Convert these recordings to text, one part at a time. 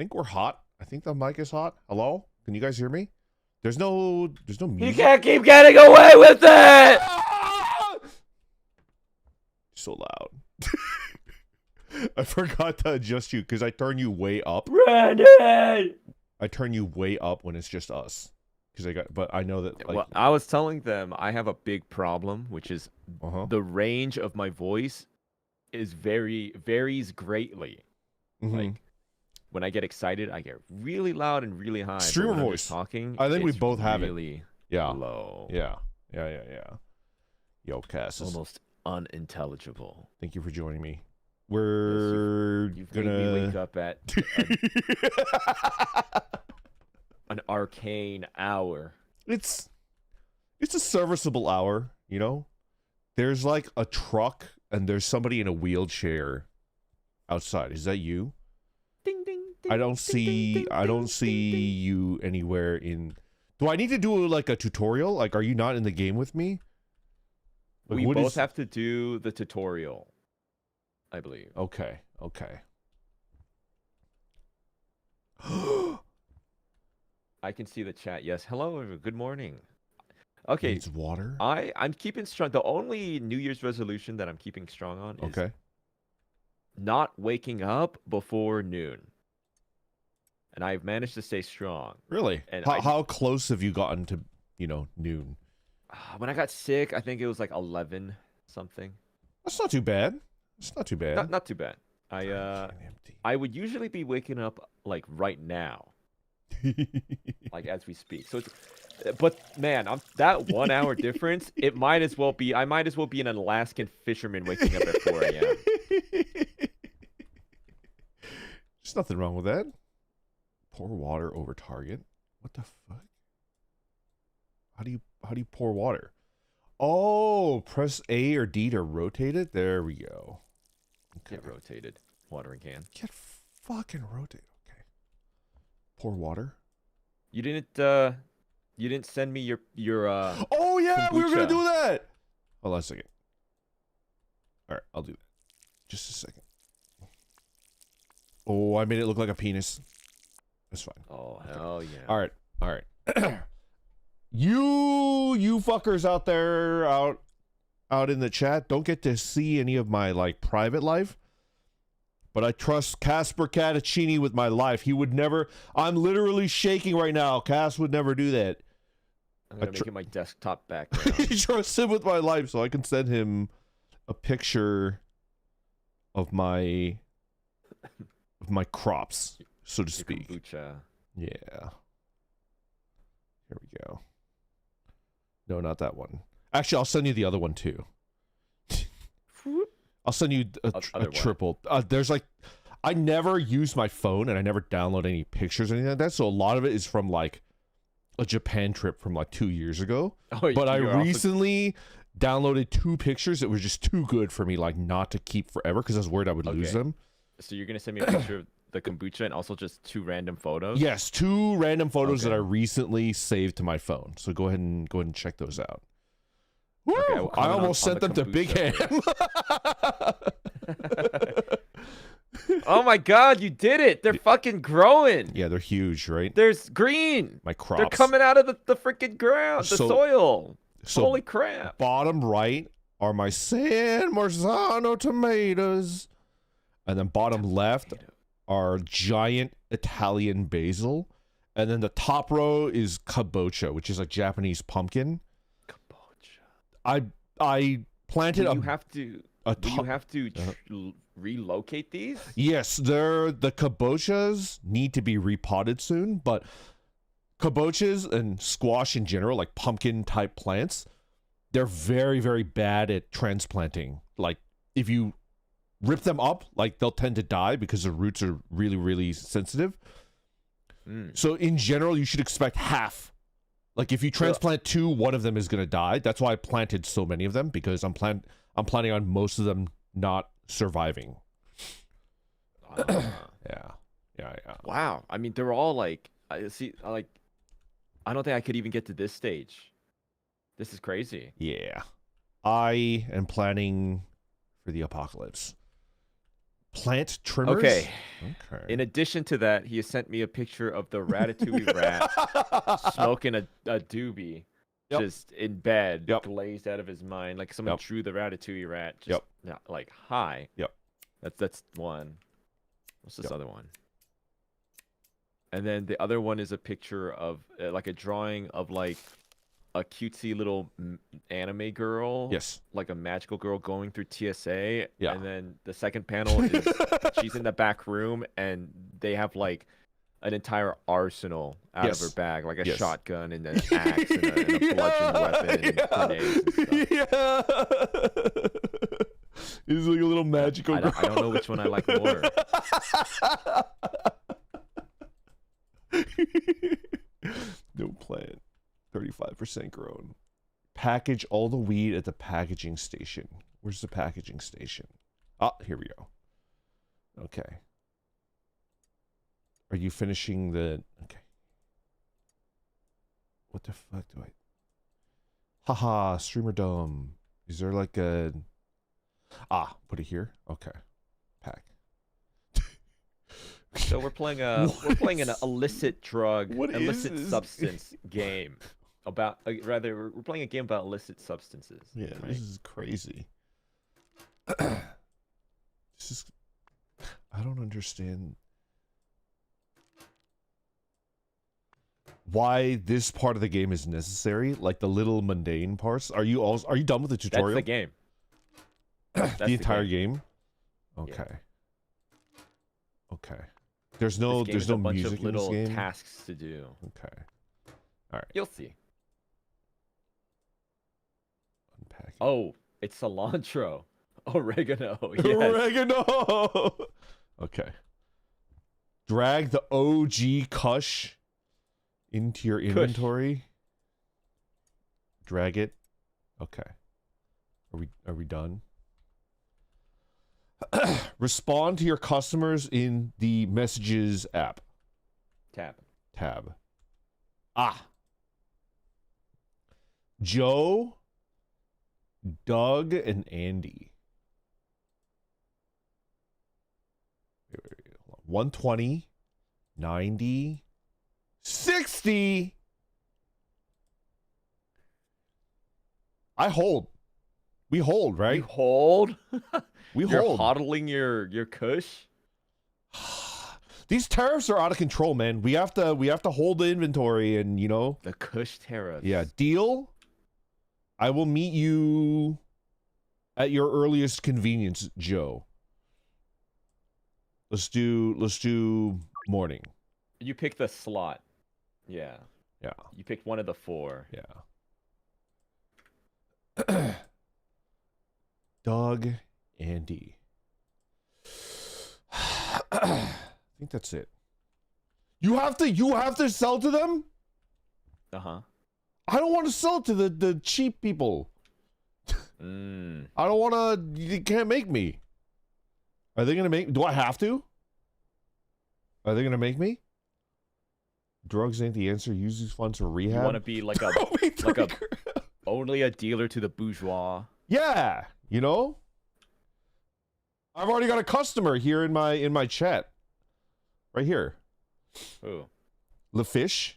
think we're hot. I think the mic is hot. Hello? Can you guys hear me? There's no music. You can't keep getting away with it! So loud. I forgot to adjust you because I turn you way up. Brandon! I turn you way up when it's just us. But I know that. Like, well, I was telling them I have a big problem, which is the range of my voice is varies greatly. Like when I get excited, I get really loud and really high. Streamer voice. Talking. I think we both have it. Yeah. Low. Yeah. Yo, Cass. Almost unintelligible. Thank you for joining me. We're you've gonna made me wake up at an arcane hour. It's a serviceable hour, you know. There's like a truck and there's somebody in a wheelchair outside. Is that you? Ding ding. Ding I don't see you anywhere in. Do I need to do like a tutorial? Like, are you not in the game with me? Like, we both have to do the tutorial, I believe. Okay. I can see the chat. Yes. Hello. Good morning. Okay. It's water. I'm keeping strong. The only New Year's resolution that I'm keeping strong on is not waking up before noon. And I've managed to stay strong. Really? And how close have you gotten to, noon? When I got sick, I think it was like 11 something. That's not too bad. It's not too bad. Not too bad. I would usually be waking up like right now. Like as we speak. So but man, that 1 hour difference, I might as well be an Alaskan fisherman waking up at 4 a.m. There's nothing wrong with that. Pour water over target. What the fuck? How do you pour water? Oh, press A or D to rotate it. There we go. Okay. Get rotated. Watering can. Get fucking rotated. Okay. Pour water. You didn't send me your oh yeah, kombucha. We were gonna do that. Hold on a second. All right, I'll do that. Just a second. Oh, I made it look like a penis. That's fine. Oh hell yeah. All right. You fuckers out there, out in the chat, don't get to see any of my like private life. But I trust Caspurr Catacini with my life. He would never. I'm literally shaking right now. Cass would never do that. I'm gonna make it my desktop background. I trust him with my life, so I can send him a picture of my crops, so to speak. Kombucha. Yeah. Here we go. No, not that one. Actually, I'll send you the other one too. I'll send you a triple. There's like, I never use my phone and I never download any pictures or anything like that. So a lot of it is from like a Japan trip from like 2 years ago. Oh, but I recently downloaded 2 pictures. It was just too good for me, like not to keep forever because I was worried I would lose them. So you're gonna send me a picture of the kombucha and also just 2 random photos? Yes, 2 random photos that I recently saved to my phone. So go ahead and check those out. Woo! Okay, I almost sent them to Big Ham. Oh my god, you did it! They're fucking growing. Yeah, they're huge, right? There's green. My crops. They're coming out of the freaking ground, the soil. So holy crap. Bottom right are my San Marzano tomatoes. And then bottom left are giant Italian basil. And then the top row is kabocha, which is a Japanese pumpkin. I planted you have to relocate these? Yes, the kabochas need to be repotted soon, but kabochas and squash in general, like pumpkin type plants, they're very, very bad at transplanting. Like if you rip them up, like they'll tend to die because the roots are really, really sensitive. So in general, you should expect half. Like if you transplant 2, one of them is gonna die. That's why I planted so many of them, because I'm planning on most of them not surviving. Yeah. Wow. I mean, they're all like, I don't think I could even get to this stage. This is crazy. Yeah. I am planning for the apocalypse. Plant trimmers. Okay. Okay. In addition to that, he has sent me a picture of the Ratatouille rat smoking a doobie, just in bed, glazed out of his mind. Like someone drew the Ratatouille rat. Just like hi. That's one. What's this other one? And then the other one is a picture of like a drawing of like a cutesy little anime girl. Yes. Like a magical girl going through TSA. Yeah. And then the second panel is she's in the back room and they have like an entire arsenal out of her bag, like a shotgun and an axe and a bludgeon weapon and grenades and stuff. It's like a little magical girl. I don't know which one I like more. No plant. 35% grown. Package all the weed at the packaging station. Where's the packaging station? Ah, here we go. Okay. Are you finishing the... Okay. What the fuck do I... Haha, streamer dumb. Is there like a... Ah, put it here? Okay. Pack. So we're playing an illicit drug, illicit substance game. About we're playing a game about illicit substances. Yeah, right? This is crazy. This is... I don't understand why this part of the game is necessary, like the little mundane parts. Are you done with the tutorial? That's the game. The entire game? Okay. Yeah. Okay. There's no bunch music of little in this game. tasks to do. Okay. All right. You'll see. Unpack. Oh, it's cilantro. Oregano. Yes. Oregano. Okay. Drag the OG Kush into your inventory. Drag it. Okay. Are we done? Respond to your customers in the messages app. Tab. Ah. Joe, Doug, and Andy. 120, 90, 60. I hold. We hold, right? You hold? We You're hold. hodling your kush? These tariffs are out of control, man. We have to hold the inventory and, you know. The kush tariffs. Yeah, deal. I will meet you at your earliest convenience, Joe. Let's do morning. You pick the slot. Yeah. Yeah. You picked one of the four. Yeah. Doug, Andy. I think that's it. You have to sell to them? Uh-huh. I don't want to sell it to the cheap people. I don't want to... You can't make me. Are they going to make... Do I have to? Are they going to make me? Drugs ain't the answer. Use these funds for rehab. You want to be like a... only a dealer to the bourgeois. Yeah. You know? I've already got a customer here in my chat. Right here. Who? LaFish.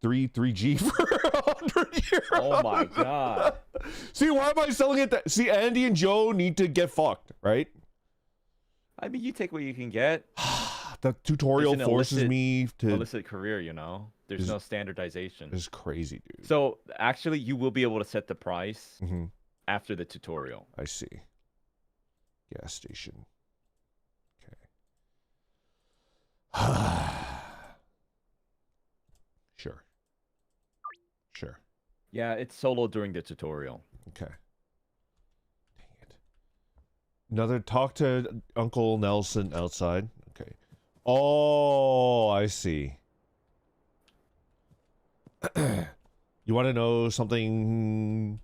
3G for 100 euros. Oh my god. See, why am I selling it? See, Andy and Joe need to get fucked, right? I mean, you take what you can get. The tutorial forces me to... illicit career, you know? There's no standardization. This is crazy, dude. So, actually, you will be able to set the price Mm-hmm. after the tutorial. I see. Gas station. Okay. Sure. Sure. Yeah, it's solo during the tutorial. Okay. Dang it. Another talk to Uncle Nelson outside. Okay. Oh, I see. You want to know something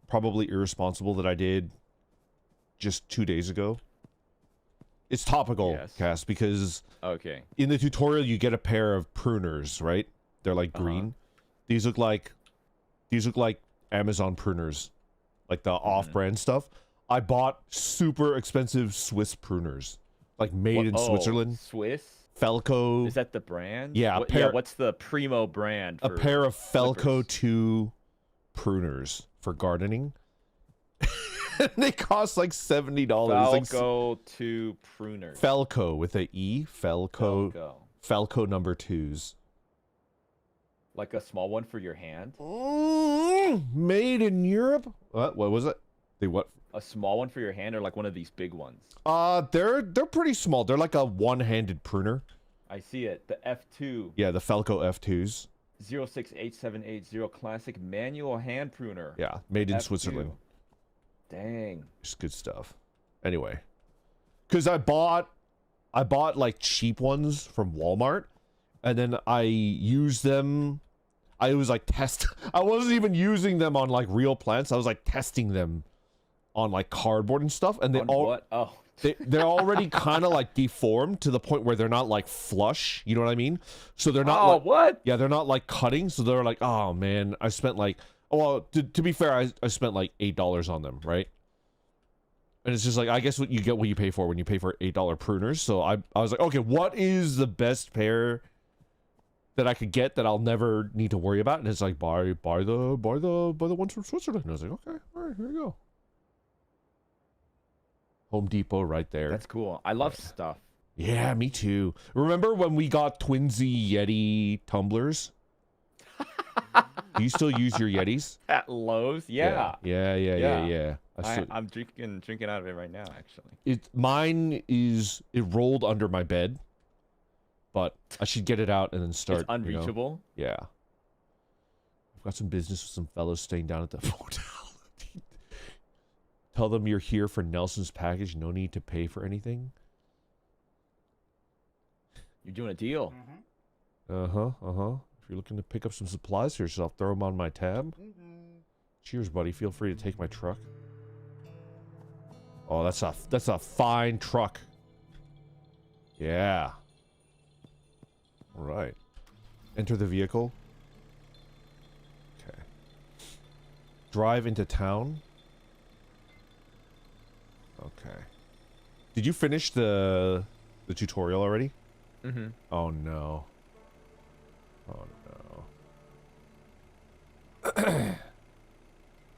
probably irresponsible that I did just 2 days ago? It's topical, Yes. Cass, because Okay. in the tutorial you get a pair of pruners, right? They're like green. These look like Amazon pruners, like the off-brand stuff. I bought super expensive Swiss pruners, like made in Switzerland. Swiss? Felco. Is that the brand? Yeah, what's the primo brand a for pair of Felco clippers? 2 pruners for gardening. They cost like $70. Falco 2 pruners. Felco with a E. Felco number 2s. Like a small one for your hand? Made in Europe? What was it? What? A small one for your hand or like one of these big ones? They're pretty small. They're like a one-handed pruner. I see it. The F2. Yeah, the Felco F2s. 068780 classic manual hand pruner. Yeah, made in F2. Switzerland. Dang. It's good stuff. Anyway, because I bought like cheap ones from Walmart, and then I used them. I was like I wasn't even using them on like real plants. I was like testing them on like cardboard and stuff, and they're already kind of like deformed to the point where they're not like flush. You know what I mean? So they're not. Oh, what? Yeah, they're not like cutting. So they're like, oh man, I spent like. Well, to be fair, I spent like $8 on them, right? And it's just like, I guess what you get what you pay for when you pay for $8 pruners. So I was like, okay, what is the best pair that I could get that I'll never need to worry about? And it's like, buy the ones from Switzerland. And I was like, okay, all right, here you go. Home Depot right there. That's cool. I love stuff. Yeah, me too. Remember when we got Twinsy Yeti tumblers? Do you still use your Yetis? At Lowe's? Yeah. Yeah. I'm drinking out of it right now, actually. Mine rolled under my bed, but I should get it out and then start. It's unreachable? You know, yeah. I've got some business with some fellows staying down at the hotel. Tell them you're here for Nelson's package. No need to pay for anything. You're doing a deal. If you're looking to pick up some supplies for yourself, throw them on my tab. Cheers, buddy. Feel free to take my truck. Oh, that's a fine truck. Yeah. All right. Enter the vehicle. Okay. Drive into town. Okay. Did you finish the tutorial already? Mm-hmm. Oh no. Oh no.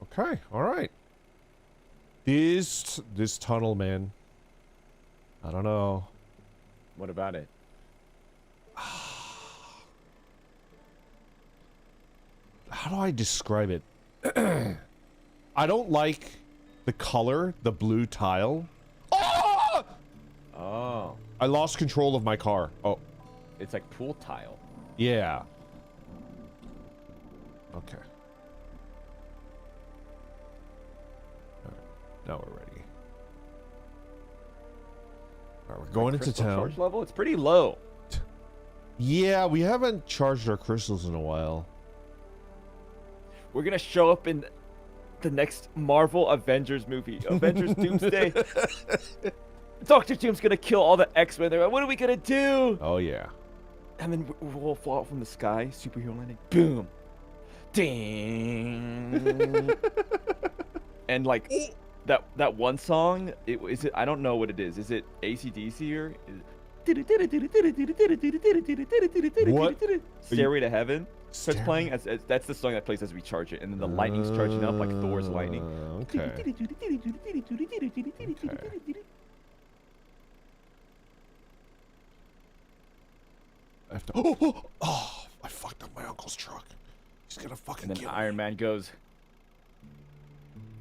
Okay, alright. This tunnel, man. I don't know. What about it? How do I describe it? I don't like the color, the blue tile. Oh! Oh. I lost control of my car. Oh. It's like pool tile. Yeah. Okay. Now we're ready. Alright, we're going into town. Charge level? It's pretty low. Yeah, we haven't charged our crystals in a while. We're gonna show up in the next Marvel Avengers movie. Avengers Doomsday. Dr. Doom's gonna kill all the X-Men. They're like, what are we gonna do? Oh, yeah. And then we'll fall out from the sky. Superhero landing. Boom. Ding. And like that one song, I don't know what it is. Is it AC/DC or What? Stairway to Heaven starts playing. That's the song that plays as we charge it, and then the lightning's charging up like Thor's lightning. Okay. I have to. Oh! I fucked up my uncle's truck. He's gonna fucking And then kill Iron me. Man goes,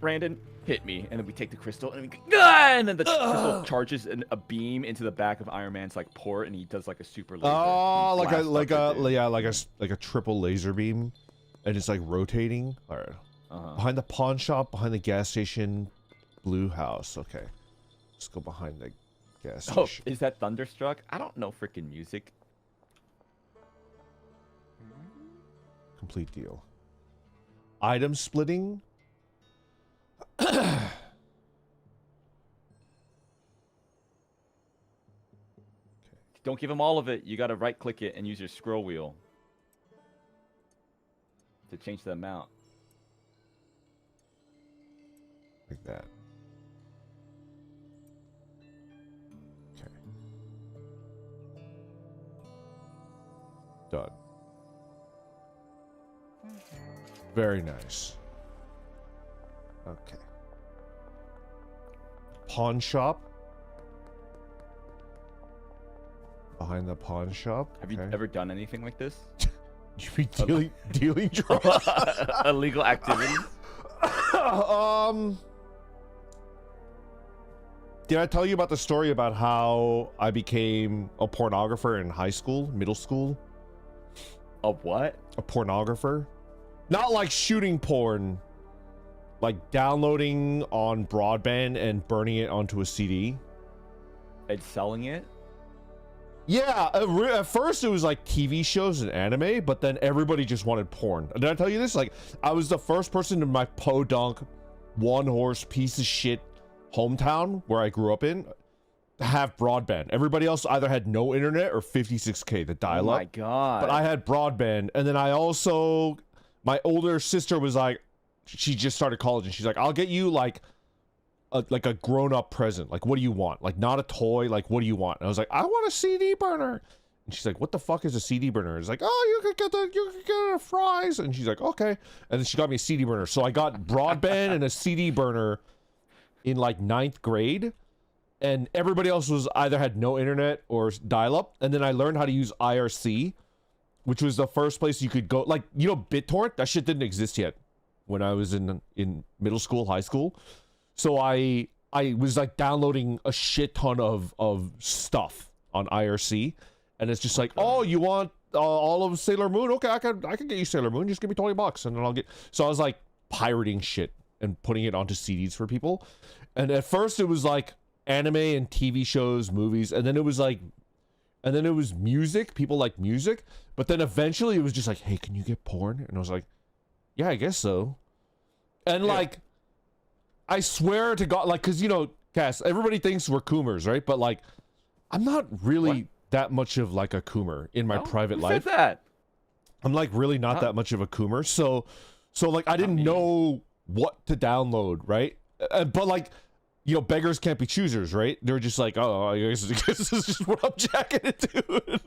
Brandon, hit me, and then we take the crystal, and we go, and then the crystal charges a beam into the back of Iron Man's like port, and he does like a super laser. Oh, like a a triple laser beam, and it's like rotating. All right. Behind the pawn shop, behind the gas station, blue house. Okay, let's go behind the gas station. Oh, is that Thunderstruck? I don't know freaking music. Complete deal. Item splitting. Don't give him all of it. You got to right click it and use your scroll wheel to change the amount. Like that. Done. Very nice. Okay. Pawn shop. Behind the pawn shop. Have you ever done anything like this? You mean dealing drugs? Illegal activities? Did I tell you about the story about how I became a pornographer in high school, middle school? A what? A pornographer? Not like shooting porn, like downloading on broadband and burning it onto a CD. And selling it? Yeah, at first it was like TV shows and anime, but then everybody just wanted porn. Did I tell you this? Like, I was the first person in my podunk, one-horse piece of shit hometown where I grew up in to have broadband. Everybody else either had no internet or 56K, the dial-up. Oh my god. But I had broadband, and then I also, my older sister was like, she just started college, and she's like, I'll get you like a grown-up present. Like, what do you want? Like, not a toy. Like, what do you want? And I was like, I want a CD burner. And she's like, what the fuck is a CD burner? It's like, oh, you could get a fries. And she's like, okay. And then she got me a CD burner. So I got broadband and a CD burner in like 9th grade. And everybody else was either had no internet or dial-up. And then I learned how to use IRC, which was the first place you could go. Like, you know, BitTorrent? That shit didn't exist yet when I was in middle school, high school. So I was like downloading a shit ton of stuff on IRC, and it's just like, oh, you want all of Sailor Moon? Okay, I can get you Sailor Moon. Just give me $20, and then I'll get. So I was like pirating shit and putting it onto CDs for people. And at first it was like anime and TV shows, movies, and then it was music. People like music, but then eventually it was just like, hey, can you get porn? And I was like, yeah, I guess so. And yeah. like, I swear to God, like, because, you know, Cass, everybody thinks we're coomers, right? But, like, I'm not really that much of, like, a coomer in my private life. Who said that? I'm, like, really not that much of a coomer. So like, I didn't know what to download, right? But, like, you know, beggars can't be choosers, right? They're just like, oh, I guess this is just what I'm jacking into.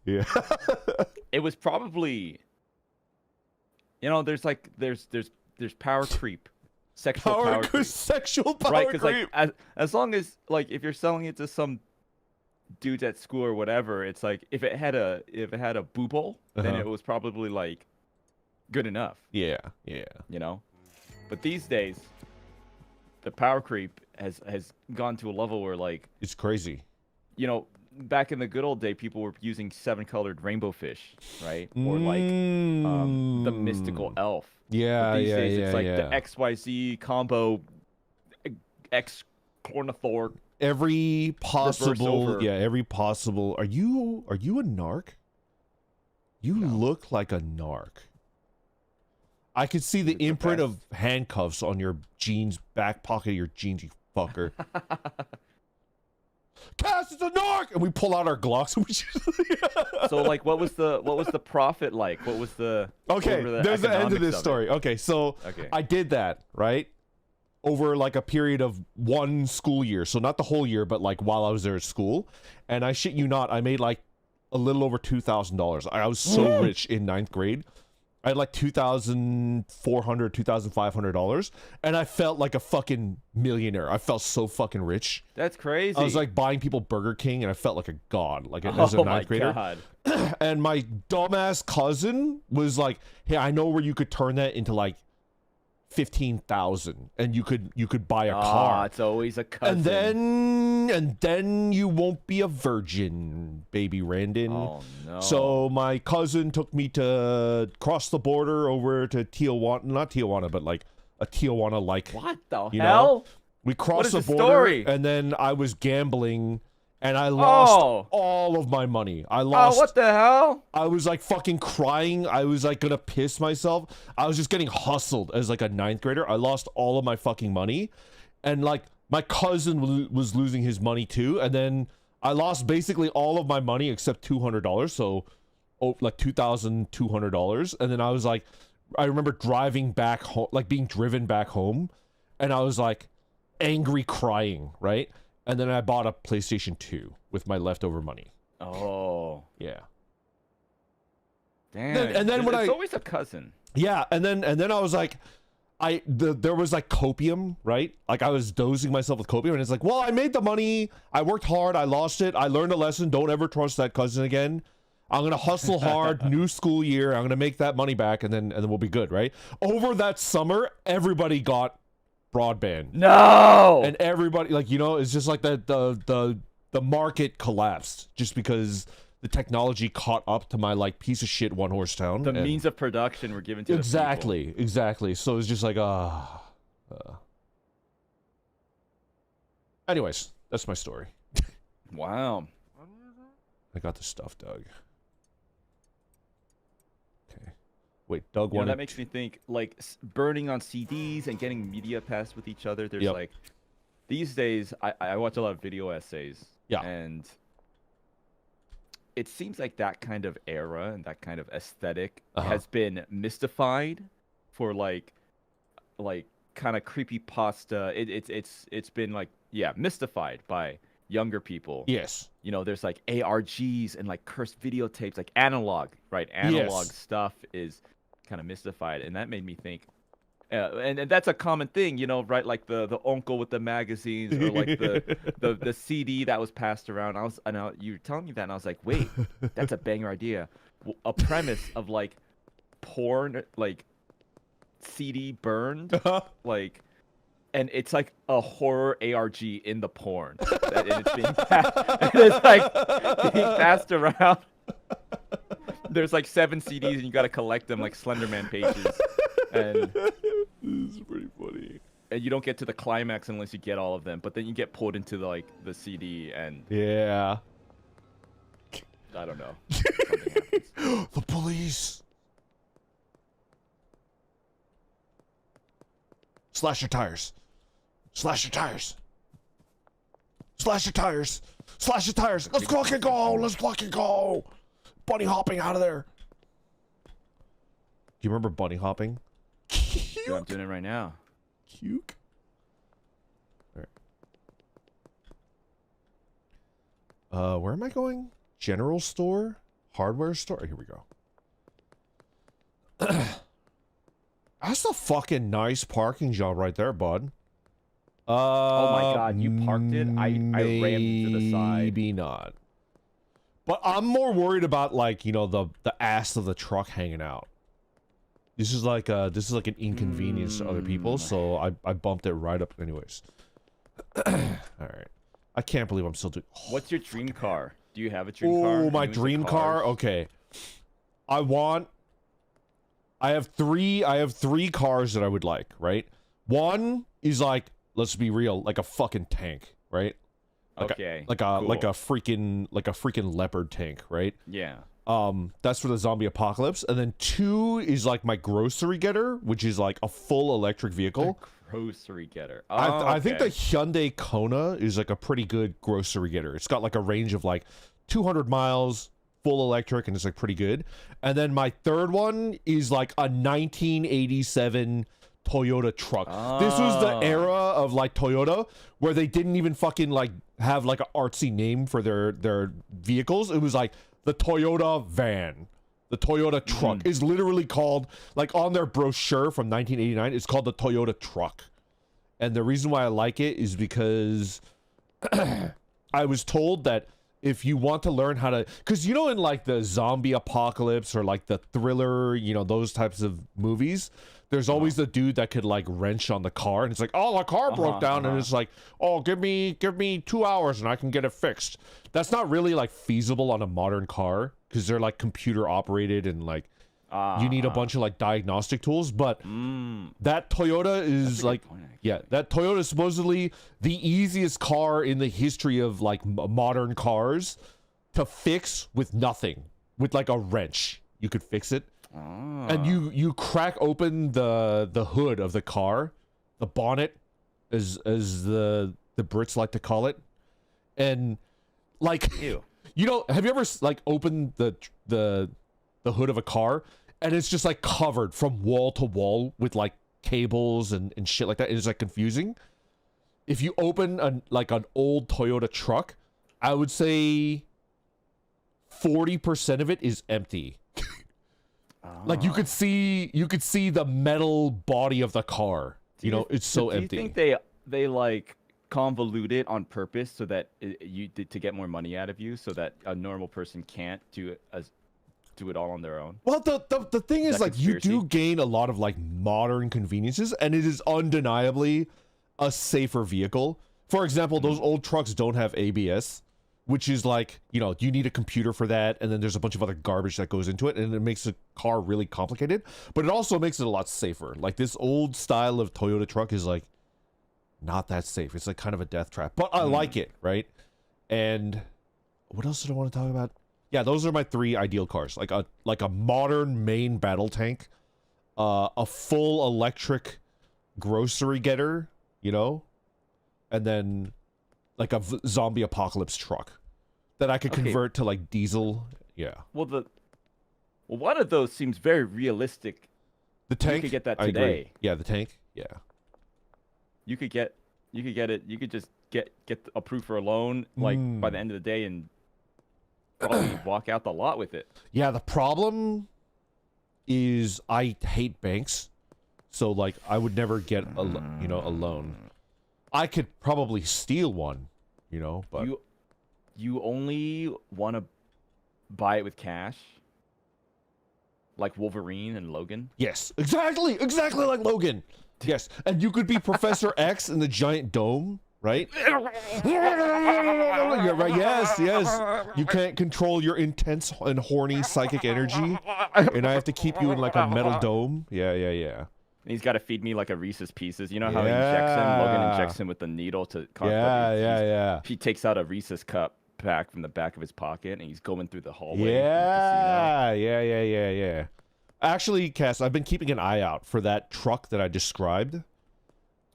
Yeah. It was probably... You know, there's power creep, sexual power creep. Sexual power right? creep. Because like as long as like if you're selling it to some dudes at school or whatever, it's like if it had a booble, then it was probably like good enough. Yeah. You know, but these days, the power creep has gone to a level where like it's crazy. You know, back in the good old day, people were using 7-colored rainbow fish, right? Or like the mystical elf. Yeah, but these days it's like the XYZ combo, X Cornithor. Every possible. Are you a narc? You look like a narc. I could see the imprint of handcuffs on your jeans, back pocket of your jeans, you fucker. Cass is a narc, and we pull out our Glocks. And we So like, what was the profit like? What was the there's the end of this story. Okay, so I did that right over like a period of one school year, so not the whole year, but like while I was there at school, and I shit you not, I made like a little over $2,000. I was so rich in 9th grade. I had like $2,400, $2,500, and I felt like a fucking millionaire. I felt so fucking rich. That's crazy. I was like buying people Burger King, and I felt like a god, like as a 9th grader. God. And my dumbass cousin was like, "Hey, I know where you could turn that into like 15,000, and you could buy a car." It's always a cousin. And then you won't be a virgin, baby Randon. Oh no. So my cousin took me to cross the border over to Tijuana, not Tijuana, but like a Tijuana like. What the you hell? Know? We crossed the border, story? And then I was gambling. And I lost all of my money. I lost. Oh, what the hell? I was like fucking crying. I was like gonna piss myself. I was just getting hustled as like a 9th grader. I lost all of my fucking money. And like my cousin was losing his money too. And then I lost basically all of my money except $200. So like $2,200. And then I was like, I remember driving back home, like being driven back home. And I was like angry crying, right? And then I bought a PlayStation 2 with my leftover money. Oh, Yeah. damn. And then when it's always a cousin. Yeah, and then I was like, there was like copium, right? Like I was dosing myself with copium, and it's like, well, I made the money, I worked hard, I lost it, I learned a lesson. Don't ever trust that cousin again. I'm gonna hustle hard, new school year. I'm gonna make that money back, and then we'll be good, right? Over that summer, everybody got broadband. No. And everybody, like, it's just like the market collapsed just because the technology caught up to my like piece of shit one horse town. The means of production were given to exactly. So it was just like Anyways, that's my story. Wow. I got the stuff, Doug. Okay. Wait, Doug wanted... that makes me think, like, burning on CDs and getting media passed with each other. There's, like... These days, I watch a lot of video essays. Yeah. And it seems like that kind of era and that kind of aesthetic has been mystified for, like kind of creepypasta. It's been, like, mystified by younger people. Yes. There's like ARGs and like cursed videotapes, like analog, right? Analog stuff is kind of mystified, and that made me think. And that's a common thing, right? Like the uncle with the magazines, or like the CD that was passed around. You were telling me that, and I was like, wait, that's a banger idea. A premise of like porn, like CD burned, like. And it's like a horror ARG in the porn. And it's being passed around. There's like 7 CDs and you gotta collect them like Slenderman pages. And this is pretty funny. And you don't get to the climax unless you get all of them. But then you get pulled into the CD and yeah. I don't know. Something happens. The police. Slash your tires. Slash your tires. Slash your tires. Slash your tires. Let's fucking go. Let's fucking go. Bunny hopping out of there. Do you remember bunny hopping? Yeah, I'm doing it right now. Cuke. All right. Where am I going? General store? Hardware store? Here we go. That's a fucking nice parking job right there, bud. Oh my god, you parked it? I rammed to the side. Maybe not. But I'm more worried about like, the ass of the truck hanging out. This is like an inconvenience to other people, so I bumped it right up anyways. Alright. I can't believe I'm still doing... What's your dream car? Do you have a dream car? Oh, my dream car? Okay. I have three cars that I would like, right? One is like, let's be real, like a fucking tank, right? Like okay. Like a freaking leopard tank, right? Yeah. That's for the zombie apocalypse. And then 2 is like my grocery getter, which is like a full electric vehicle. Grocery getter. I think the Hyundai Kona is like a pretty good grocery getter. It's got like a range of like 200 miles, full electric, and it's like pretty good. And then my third one is like a 1987 Toyota truck. This was the era of like Toyota where they didn't even fucking like have like an artsy name for their vehicles. It was like the Toyota van. The Toyota truck is literally called, like on their brochure from 1989, it's called the Toyota truck. And the reason why I like it is because I was told that if you want to learn how to, because in like the zombie apocalypse or like the thriller, those types of movies, there's always the dude that could like wrench on the car, and it's like, oh, the car broke down, and it's like, oh, give me 2 hours and I can get it fixed. That's not really like feasible on a modern car because they're like computer operated and like you need a bunch of like diagnostic tools. But that Toyota is like, that Toyota is supposedly the easiest car in the history of like modern cars to fix with nothing, with like a wrench. You could fix it. And you crack open the hood of the car, the bonnet, as the Brits like to call it, and like, ew. Have you ever like opened the hood of a car and it's just like covered from wall to wall with like cables and shit like that? It's like confusing. If you open an old Toyota truck, I would say 40% of it is empty. Like you could see the metal body of the car. It's so empty. Do you think they like convolute it on purpose so that to get more money out of you, so that a normal person can't do it all on their own? Well, the thing is, like, conspiracy? you do gain a lot of like modern conveniences, and it is undeniably a safer vehicle. For example, those old trucks don't have ABS, which is like, you need a computer for that, and then there's a bunch of other garbage that goes into it, and it makes the car really complicated, but it also makes it a lot safer. Like, this old style of Toyota truck is like not that safe. It's like kind of a death trap, but I like it, right? And what else did I want to talk about? Yeah, those are my 3 ideal cars. Like a modern main battle tank, a full electric grocery getter, and then like a zombie apocalypse truck that I could convert to like diesel. Yeah. Well, one of those seems very realistic. The tank. You could get that I today. agree. Yeah, the tank. Yeah. You could get it. You could just get approved for a loan like by the end of the day and probably walk out the lot with it. Yeah, the problem is I hate banks, so like I would never get a loan. I could probably steal one, but you only want to buy it with cash, like Wolverine and Logan. Yes, exactly like Logan. Yes, and you could be Professor X in the giant dome, right? Yeah, right. Yes. You can't control your intense and horny psychic energy, and I have to keep you in like a metal dome. Yeah. And he's got to feed me like a Reese's Pieces. You know how he injects him? Logan injects him with the needle to. Yeah. He takes out a Reese's cup pack from the back of his pocket, and he's going through the hallway. Yeah. Actually, Cass, I've been keeping an eye out for that truck that I described.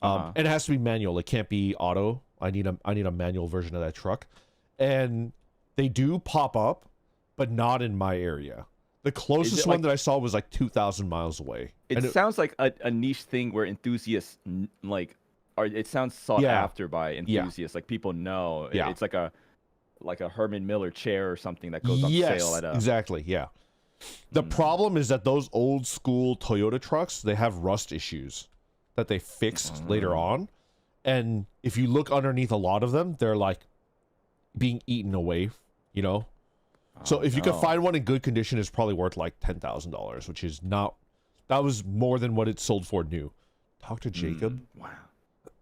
And it has to be manual. It can't be auto. I need a manual version of that truck. And they do pop up, but not in my area. The closest one that I saw was like 2,000 miles away. It sounds like a niche thing where enthusiasts it sounds sought after by enthusiasts. Like people know. Yeah. It's like a Herman Miller chair or something that goes on sale at a. Exactly. Yeah. The problem is that those old school Toyota trucks, they have rust issues that they fixed later on. And if you look underneath a lot of them, they're like being eaten away, So if you can find one in good condition, it's probably worth like $10,000, which is not, that was more than what it sold for new. Talk to Jacob. Wow.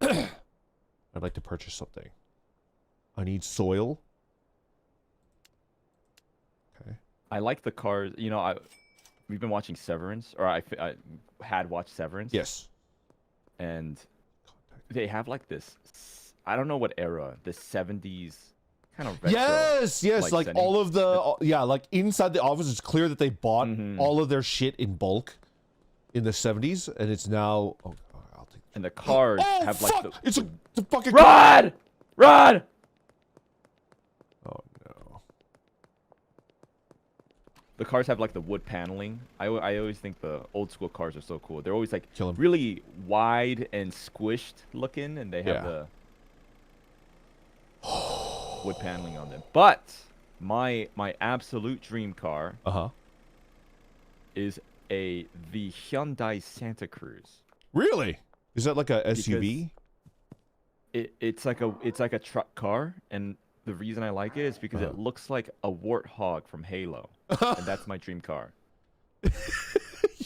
I'd like to purchase something. I need soil. Okay. I like the cars. We've been watching Severance, or I had watched Severance. Yes. And they have like this, I don't know what era, the 70s kind of retro. Yes. Like all of like inside the office, it's clear that they bought all of their shit in bulk in the 70s, and it's now. Oh, I'll take. And the cars have fuck! like It's a fucking. Run! Oh no. The cars have like the wood paneling. I always think the old school cars are so cool. They're always like Kill 'em. really wide and squished looking, and they have the wood paneling on them. But my absolute dream car is the Hyundai Santa Cruz. Really? Is that like a SUV? It's like a truck car, and the reason I like it is because it looks like a warthog from Halo, and that's my dream car.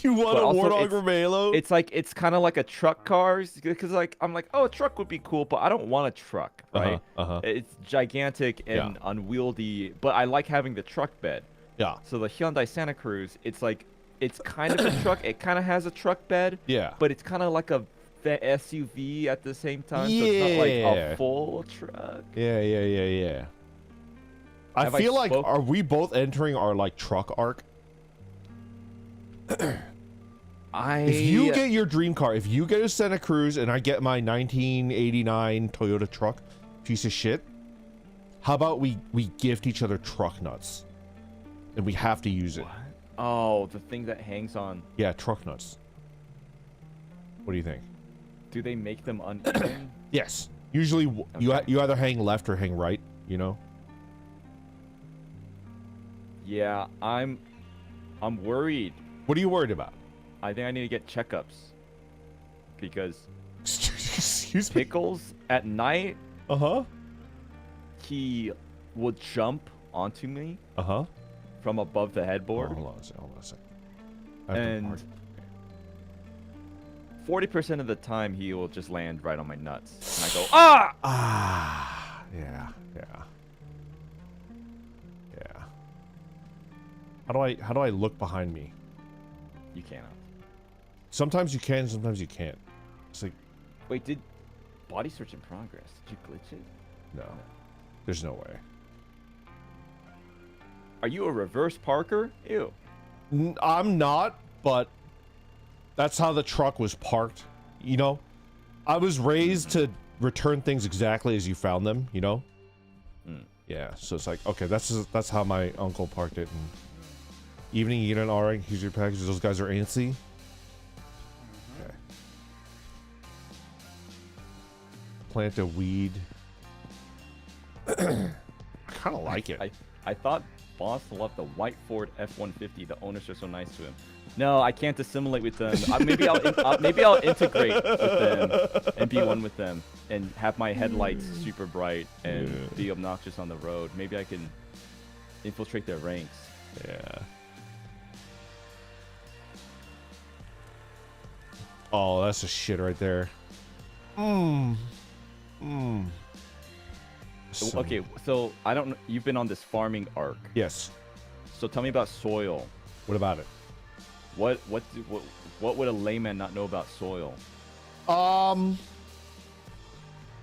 You want a warthog from Halo? It's kind of like a truck car, because like I'm like, oh, a truck would be cool, but I don't want a truck, right? It's gigantic and unwieldy, but I like having the truck bed. Yeah. So the Hyundai Santa Cruz, it's kind of a truck. It kind of has a truck bed. Yeah. But it's kind of like a SUV at the same time. So it's not like a full truck. Yeah. I feel like, are we both entering our like truck arc? If you get your dream car, if you get a Santa Cruz and I get my 1989 Toyota truck, piece of shit, how about we gift each other truck nuts? And we have to use it. What? Oh, the thing that hangs on. Yeah, truck nuts. What do you think? Do they make them uneven? Yes. Usually you either hang left or hang right, Yeah, I'm worried. What are you worried about? I think I need to get checkups because Excuse me. Pickles at night, he will jump onto me from above the headboard. Hold on a second. And 40% of the time he will just land right on my nuts. And I go, ah! Ah, yeah. How do I look behind me? You cannot. Sometimes you can, sometimes you can't. It's like, wait, did body search in progress? Did you glitch it? no. There's no way. Are you a reverse Parker? Ew. I'm not, but that's how the truck was parked, you know? I was raised to return things exactly as you found them, you know? Yeah, so it's like, okay, that's how my uncle parked it. And evening, you get an alright, here's your package. Those guys are antsy. Okay. Plant a weed. I kind of like it. I thought Boss loved the white Ford F-150. The owners are so nice to him. No, I can't assimilate with them. Maybe I'll integrate with them and be one with them and have my headlights super bright and be obnoxious on the road. Maybe I can infiltrate their ranks. Yeah. Oh, that's a shit right there. Okay, so I don't know. You've been on this farming arc. Yes. So tell me about soil. What about it? What would a layman not know about soil?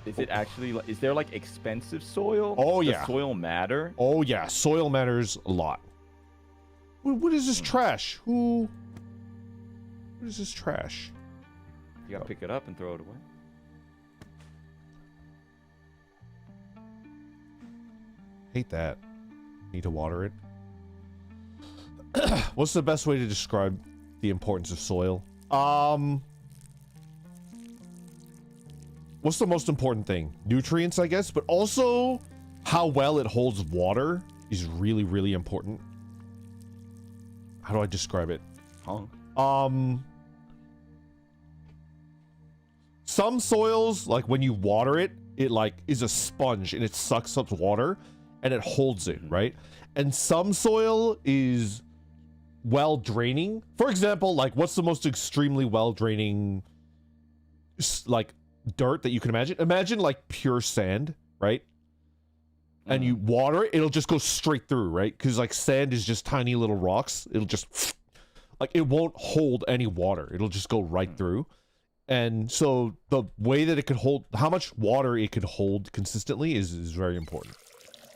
Is it actually? Is there like expensive soil? Oh yeah. Does soil matter? Oh yeah. Soil matters a lot. What is this trash? What is this trash? You gotta pick it up and throw it away. Hate that. Need to water it. What's the best way to describe the importance of soil? What's the most important thing? Nutrients, I guess, but also how well it holds water is really, really important. How do I describe it? Some soils, like when you water it, it like is a sponge and it sucks up water and it holds it, right? And some soil is well draining. For example, like what's the most extremely well draining like dirt that you can imagine? Imagine like pure sand, right? And you water it, it'll just go straight through, right? Because like sand is just tiny little rocks. It'll just like it won't hold any water. It'll just go right through. And so the way that it could hold, how much water it could hold consistently is very important.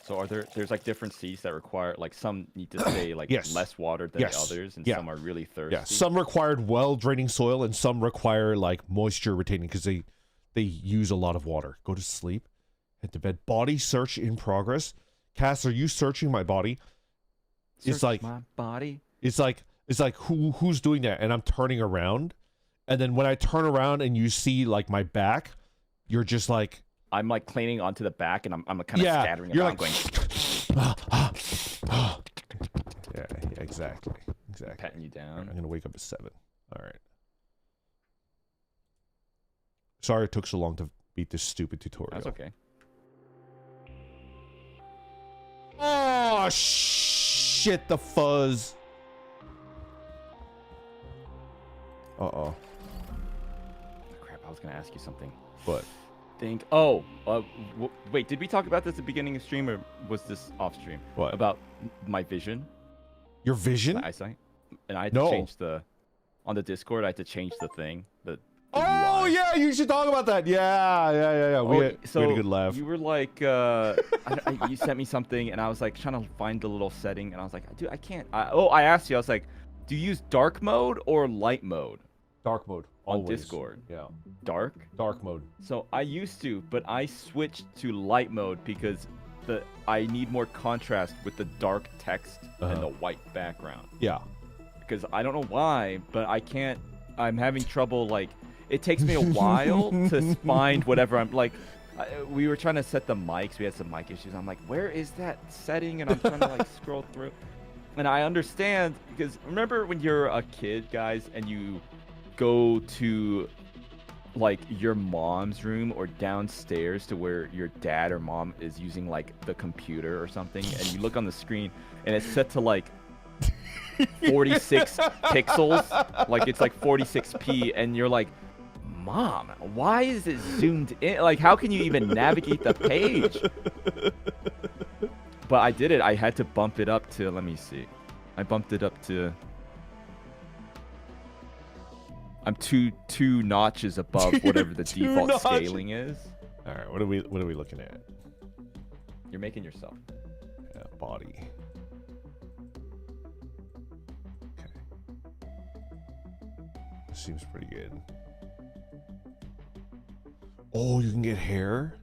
So there's like different seeds that require, like some need to stay like less water than others, and some are really thirsty. Yeah, some required well-draining soil and some require like moisture retaining because they use a lot of water. Go to sleep, head to bed. Body search in progress. Cass, are you searching my body? It's like my body. It's like who's doing that? And I'm turning around, and then when I turn around and you see like my back, you're just like. I'm like cleaning onto the back, and I'm kind of scattering you're around, like, going. Yeah, exactly. Patting you down. I'm gonna wake up at 7. All right. Sorry it took so long to beat this stupid tutorial. That's okay. Oh shit! The fuzz. Uh-oh. Crap! I was gonna ask you something. What? Wait, did we talk about this at the beginning of stream, or was this off stream? What? About my vision? Your vision? My eyesight? And I had to change on the Discord, I had to change the thing. The UI. Yeah, you should talk about that. Yeah. We had a good laugh. You were like, you sent me something, and I was like trying to find the little setting, and I was like, dude, I can't. I asked you, I was like, do you use dark mode or light mode? Dark mode. On Always. Discord. Yeah. Dark mode. So I used to, but I switched to light mode because I need more contrast with the dark text and the white background. Yeah. Because I don't know why, but I can't. I'm having trouble. Like, it takes me a while to find whatever I'm like. We were trying to set the mics. We had some mic issues. I'm like, where is that setting? And I'm trying to like scroll through. And I understand because remember when you're a kid, guys, and you go to like your mom's room or downstairs to where your dad or mom is using like the computer or something, and you look on the screen and it's set to like 46 pixels, like it's like 46p, and you're like, Mom, why is it zoomed in? Like, how can you even navigate the page? But I did it. I had to bump it up to, let me see. I bumped it up to, I'm two notches above whatever the default scaling is. All right, what are we looking at? You're making yourself. Yeah, body. Okay. This seems pretty good. Oh, you can get hair?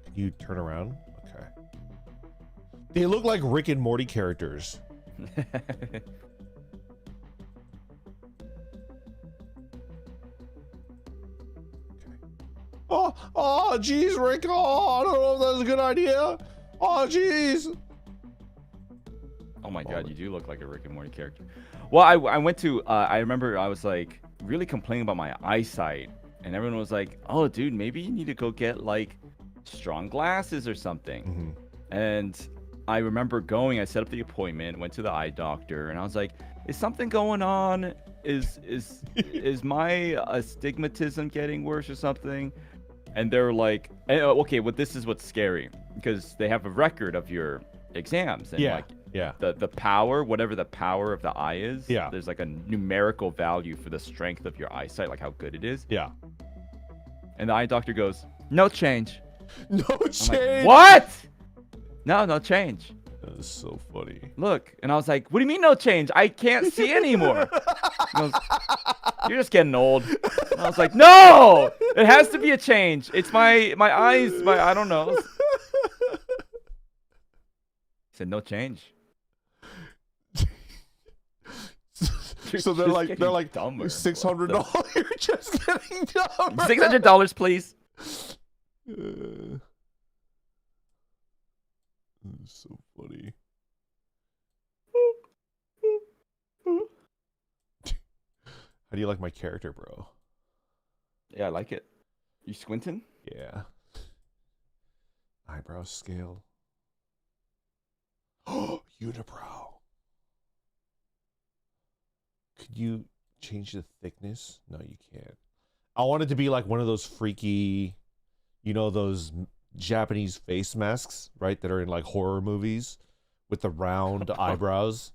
Can you turn around? Okay. They look like Rick and Morty characters. Okay. Oh, geez, Rick. Oh, I don't know if that's a good idea. Oh, geez. Oh my God, you do look like a Rick and Morty character. Well, I went to, I remember I was like really complaining about my eyesight, and everyone was like, oh, dude, maybe you need to go get like strong glasses or something. Mm-hmm. And I remember going, I set up the appointment, went to the eye doctor, and I was like, is something going on? Is my astigmatism getting worse or something? And they're like, okay, well, this is what's scary, because they have a record of your exams, and like the power, whatever the power of the eye is, there's like a numerical value for the strength of your eyesight, like how good it is. Yeah. And the eye doctor goes, no change. No change. Like, what? No change. That is so funny. Look, and I was like, what do you mean no change? I can't see anymore. Goes, you're just getting old. And I was like, no, it has to be a change. It's my eyes, I don't know. I said, no change. So they're like dumber. $600. You're just getting dumber. $600, please. That's so funny. How do you like my character, bro? Yeah, I like it. You squinting? Yeah. Eyebrow scale. Oh, unibrow. Could you change the thickness? No, you can't. I want it to be like one of those freaky, those Japanese face masks, right? That are in like horror movies with the round eyebrows.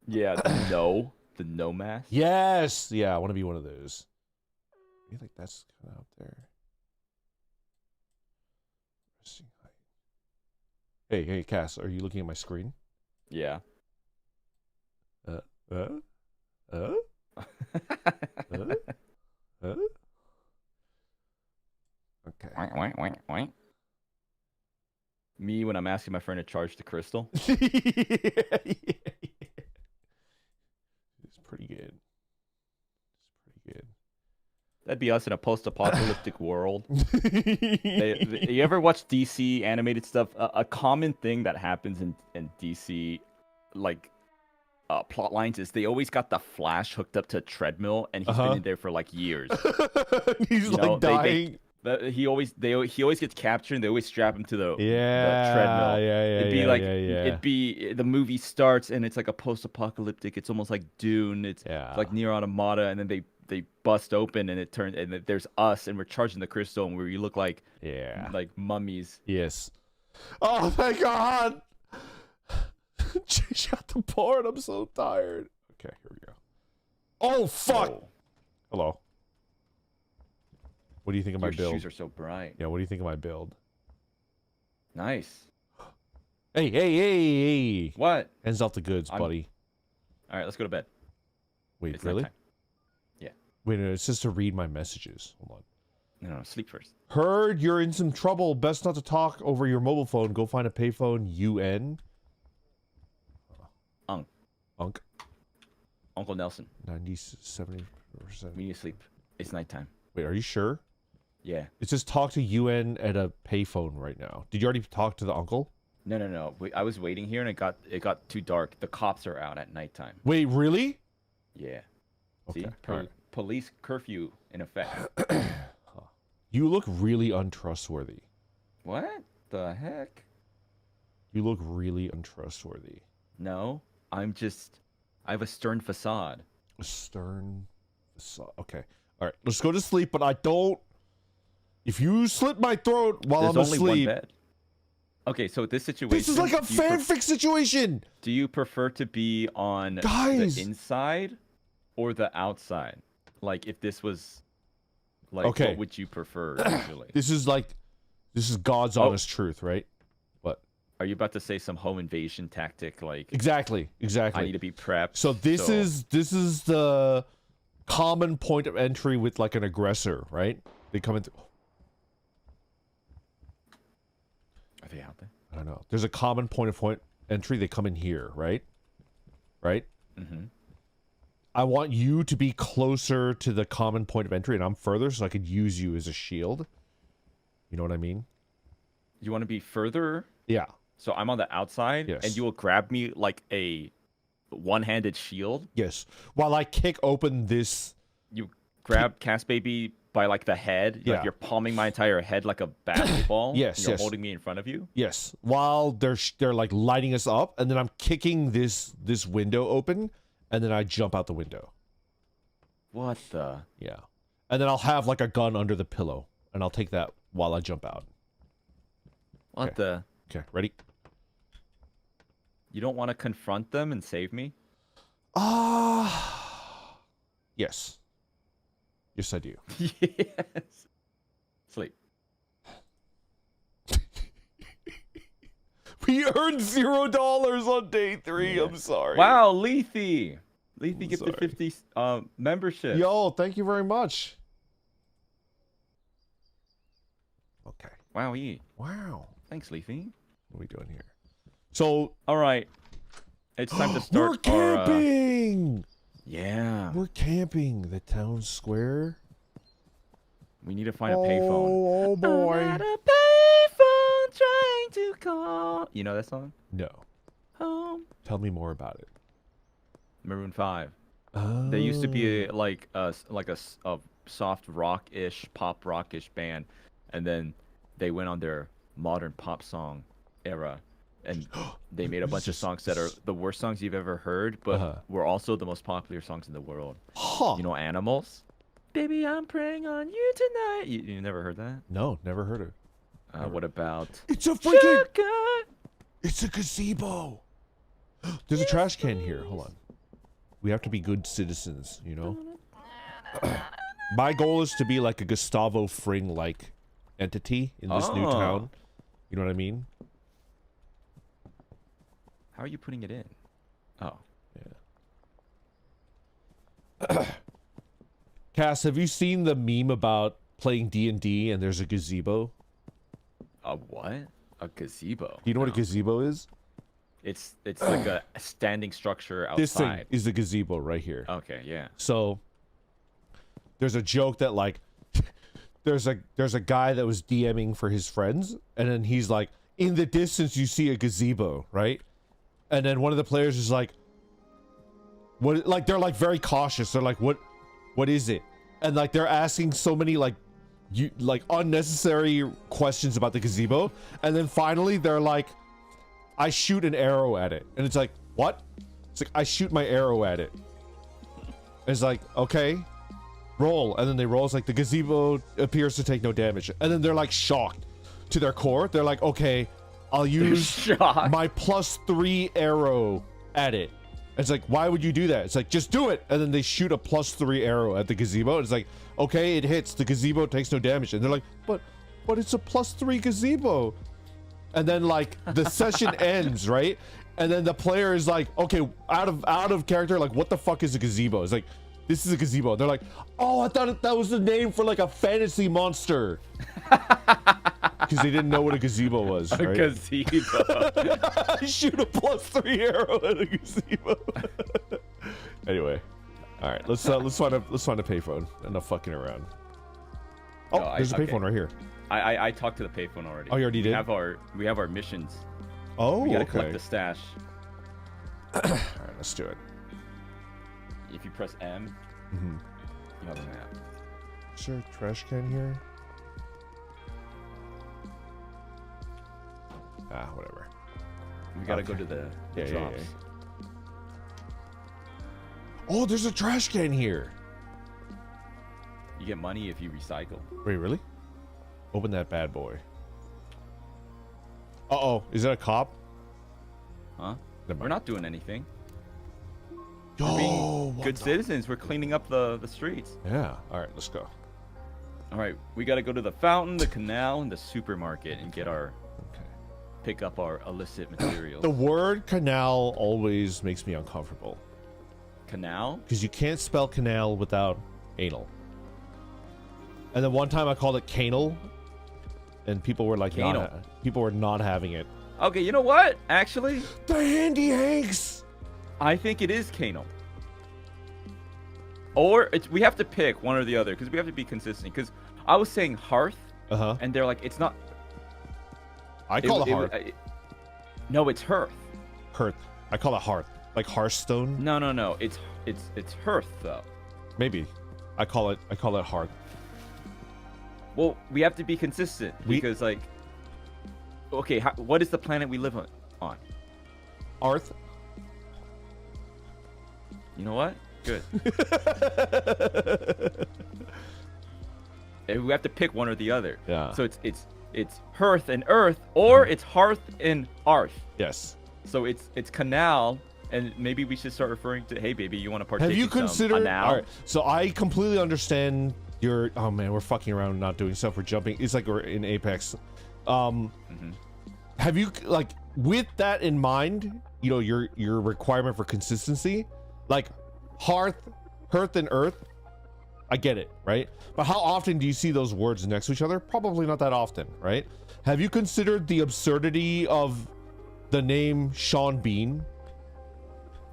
Yeah, the no mask. Yes, yeah, I want to be one of those. I feel like that's kind of out there. Hey, Cass, are you looking at my screen? Yeah. Okay. Me when I'm asking my friend to charge the crystal. Yeah. It's pretty good. That'd be us in a post-apocalyptic world. You ever watch DC animated stuff? A common thing that happens in DC, like plot lines, is they always got the Flash hooked up to a treadmill, and he's been in there for like years. He's like dying. He always gets captured, and they always strap him to the treadmill. It'd be the movie starts, and it's like a post-apocalyptic. It's almost like Dune. It's like Near Automata, and then they bust open, and there's us, and we're charging the crystal, and we look like mummies. Yes. Oh, thank God. Shut the board. I'm so tired. Okay, here we go. Oh, fuck. Oh. Hello. What do you think of my build? Your shoes are so bright. Yeah, what do you think of my build? Nice. Hey. What? Ends off the goods, buddy. All right, let's go to bed. Wait, really? Nighttime. Yeah. Wait, no, it's just to read my messages. Hold on. No, sleep first. Heard you're in some trouble. Best not to talk over your mobile phone. Go find a payphone. UN. Unk. Uncle Nelson. 70%. We need to sleep. It's nighttime. Wait, are you sure? Yeah. It says talk to UN at a payphone right now. Did you already talk to the uncle? No. I was waiting here and it got too dark. The cops are out at nighttime. Wait, really? Yeah. Okay. See, police curfew in effect. You look really untrustworthy. What the heck? You look really untrustworthy. No, I have a stern facade. A stern facade. Okay. All right. Let's go to sleep, but I don't. If you slit my throat while There's I'm only asleep. one bed. Okay, so this situation. This is like a fanfic situation. Do you prefer to be on Guys. the inside or the outside? Like, if this was, like, Okay. what would you prefer usually? This is God's honest truth, right? What? Are you about to say some home invasion tactic? Like, Exactly. I need to be prepped. So this is the common point of entry with like an aggressor, right? They come in. Are they out there? I don't know. There's a common point of entry. They come in here, right? Right? Mm-hmm. I want you to be closer to the common point of entry, and I'm further, so I could use you as a shield. You know what I mean? You want to be further? Yeah. So I'm on the outside, Yes. and you will grab me like a one-handed shield. Yes. While I kick open this. You grab Cass Baby by like the head. Yeah. Like you're palming my entire head like a basketball. Yes, and you're yes. holding me in front of you. Yes. While they're like lighting us up, and then I'm kicking this window open, and then I jump out the window. What the? Yeah. And then I'll have like a gun under the pillow, and I'll take that while I jump out. What Okay. the? Okay, ready? You don't want to confront them and save me? Yes. Yes, I do. Yes. Sleep. We earned $0 on day 3. I'm sorry. Wow, Lethy. Lethy gifted sorry. 50 membership. Yo, thank you very much. Okay. Wow, Wow. Thanks, Lethy. What are we doing here? So All right. It's time to start. we're camping. Yeah. We're camping the town square. We need to find a payphone. Oh boy. I'm at a payphone trying to call. You know that song? No. Home. Tell me more about it. Maroon 5. Oh. They used to be like a soft rock-ish, pop rock-ish band, and then they went on their modern pop song era, and they made a bunch of songs that are the worst songs you've ever heard, but were also the most popular songs in the world. Huh. You know Animals? Baby, I'm praying on you tonight. You never heard that? No, never heard it. What about? It's a freaking. Sugar? It's a gazebo. There's a trash can here. Hold on. We have to be good citizens, you know? My goal is to be like a Gustavo Fring-like entity in this new town. You know what I mean? How are you putting it in? Oh. Yeah. Cass, have you seen the meme about playing D&D and there's a gazebo? A what? A gazebo? Do you know what a gazebo is? It's like a standing structure outside. This thing is the gazebo right here. Okay, yeah. So there's a joke that like there's a guy that was DMing for his friends, and then he's like, in the distance you see a gazebo, right? And then one of the players is like, what? Like they're like very cautious. They're like, what is it? And like they're asking so many like unnecessary questions about the gazebo, and then finally they're like, I shoot an arrow at it. And it's like, what? It's like, I shoot my arrow at it. It's like, okay, roll. And then they roll. It's like, the gazebo appears to take no damage. And then they're like shocked to their core. They're like, okay, I'll use my +3 arrow at it. It's like, why would you do that? It's like, just do it. And then they shoot a +3 arrow at the gazebo. It's like, okay, it hits. The gazebo takes no damage. And they're like, but it's a +3 gazebo. And then like the session ends, right? And then the player is like, okay, out of character, like, what the fuck is a gazebo? It's like, this is a gazebo. They're like, oh, I thought that was the name for like a fantasy monster. Because they didn't know what a gazebo was, right? A gazebo. I shoot a +3 arrow at a gazebo. Anyway, all right, let's find a payphone. Enough fucking around. Oh, there's a payphone right here. I talked to the payphone already. Oh, you already did? We have our missions. Oh, We gotta okay. collect the stash. All right, let's do it. If you press M, Mm-hmm. you have a map. Is there a trash can here? Ah, whatever. We gotta Okay. go to the Yeah, drops. yeah. Oh, there's a trash can here. You get money if you recycle. Wait, really? Open that bad boy. Uh-oh, is that a cop? Huh? Never We're mind. not doing anything. Yo, We're being what good the- citizens. We're cleaning up the streets. Yeah. All right, let's go. All right, we gotta go to the fountain, the canal, and the supermarket and get our Okay. pick up our illicit materials. The word canal always makes me uncomfortable Canal? because you can't spell canal without anal. And then one time I called it canal, and people were like, Canal. people were not having it. Okay, you know what? Actually, The handy Hanks. I think it is canal. Or we have to pick one or the other because we have to be consistent. Because I was saying hearth, Uh-huh. and they're like, it's not. I call it hearth. No, it's hearth. Hearth. I call it hearth. Like Hearthstone. No. It's hearth though. Maybe. I call it hearth. Well, we have to be consistent because like, okay, what is the planet we live on? Arth. You know what? Good. And we have to pick one or the other. Yeah. So it's hearth and earth, or it's hearth and arth. Yes. So it's canal, and maybe we should start referring to, hey baby, you want to partake Have you in some considered? canal? All right. So I completely understand your. Oh man, we're fucking around and not doing stuff. We're jumping. It's like we're in Apex. Have you like with that in mind? You know your requirement for consistency, like hearth, and earth. I get it, right? But how often do you see those words next to each other? Probably not that often, right? Have you considered the absurdity of the name Sean Bean?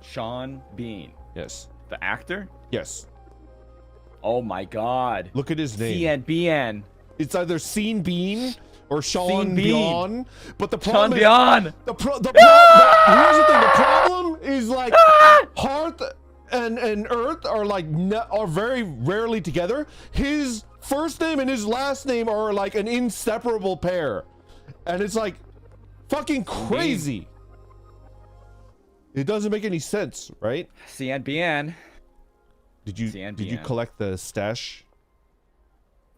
Sean Bean, Yes. the actor. Yes. Oh my God. Look at his name. CNBN. It's either Sean Bean or Sean Sean Bean. Bean. But the Sean problem is, Bean. here's the thing. The problem is like hearth and earth are like are very rarely together. His first name and his last name are like an inseparable pair, and it's like fucking crazy. It doesn't make any sense, right? CNBN. Did you collect the stash?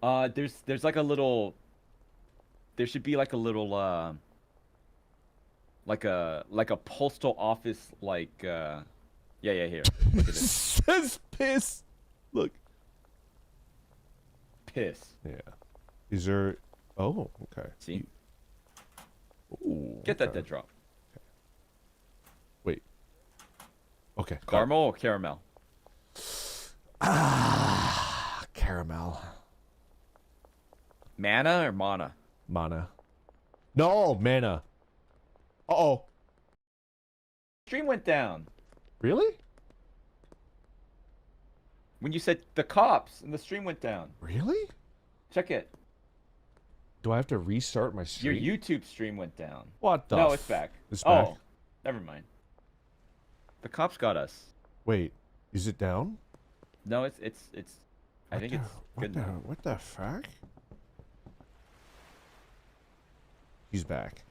There's like a little. There should be like a little like a postal office yeah, here. Look at this. Says piss. Look. Piss. Yeah. Is there? Oh, okay. See? Ooh, Get that okay. dead drop. Wait. Okay. Caramel or caramel? Caramel. Mana or mana? Mana. No, mana. Uh-oh. Stream went down. Really? When you said the cops and the stream went down. Really? Check it. Do I have to restart my Your stream? YouTube stream went down. What the? No, it's back. It's back. Oh, never mind. The cops got us. Wait, is it down? No, it's. I think it's good now. What the fuck? He's back.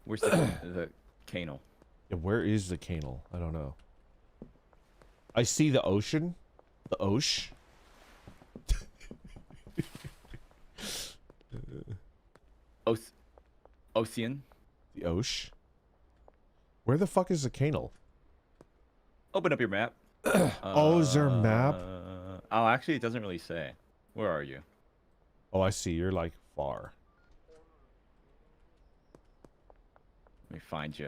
Where's the canal? Yeah, where is the canal? I don't know. I see the ocean. The osh. Ocean. The osh. Where the fuck is the canal? Open up your map. Oh, is there a map? Oh, actually, it doesn't really say. Where are you? Oh, I see. You're like far. Let me find you.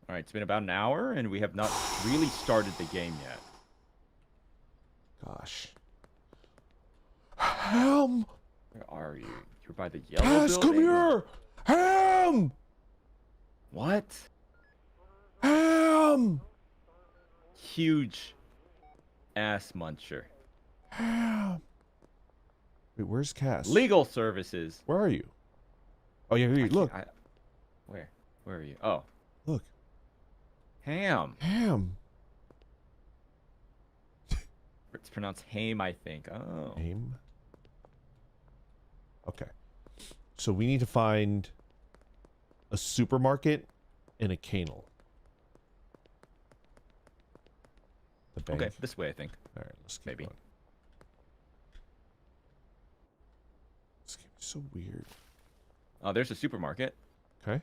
All right, it's been about an hour, and we have not really started the game yet. Gosh. Ham! Where are you? You're by the yellow Cass, come building? here! Ham! What? Ham! Huge ass muncher. Ham! Wait, where's Cass? Legal services. Where are you? Oh yeah, here. Look. Where? Where are you? Oh. Look. Ham. Ham. It's pronounced Haim, I think. Oh. Ham. Okay. So we need to find a supermarket and a canal. The bank. Okay, this way, I think. All right, let's keep Maybe. going. This game is so weird. Oh, there's a supermarket. Okay.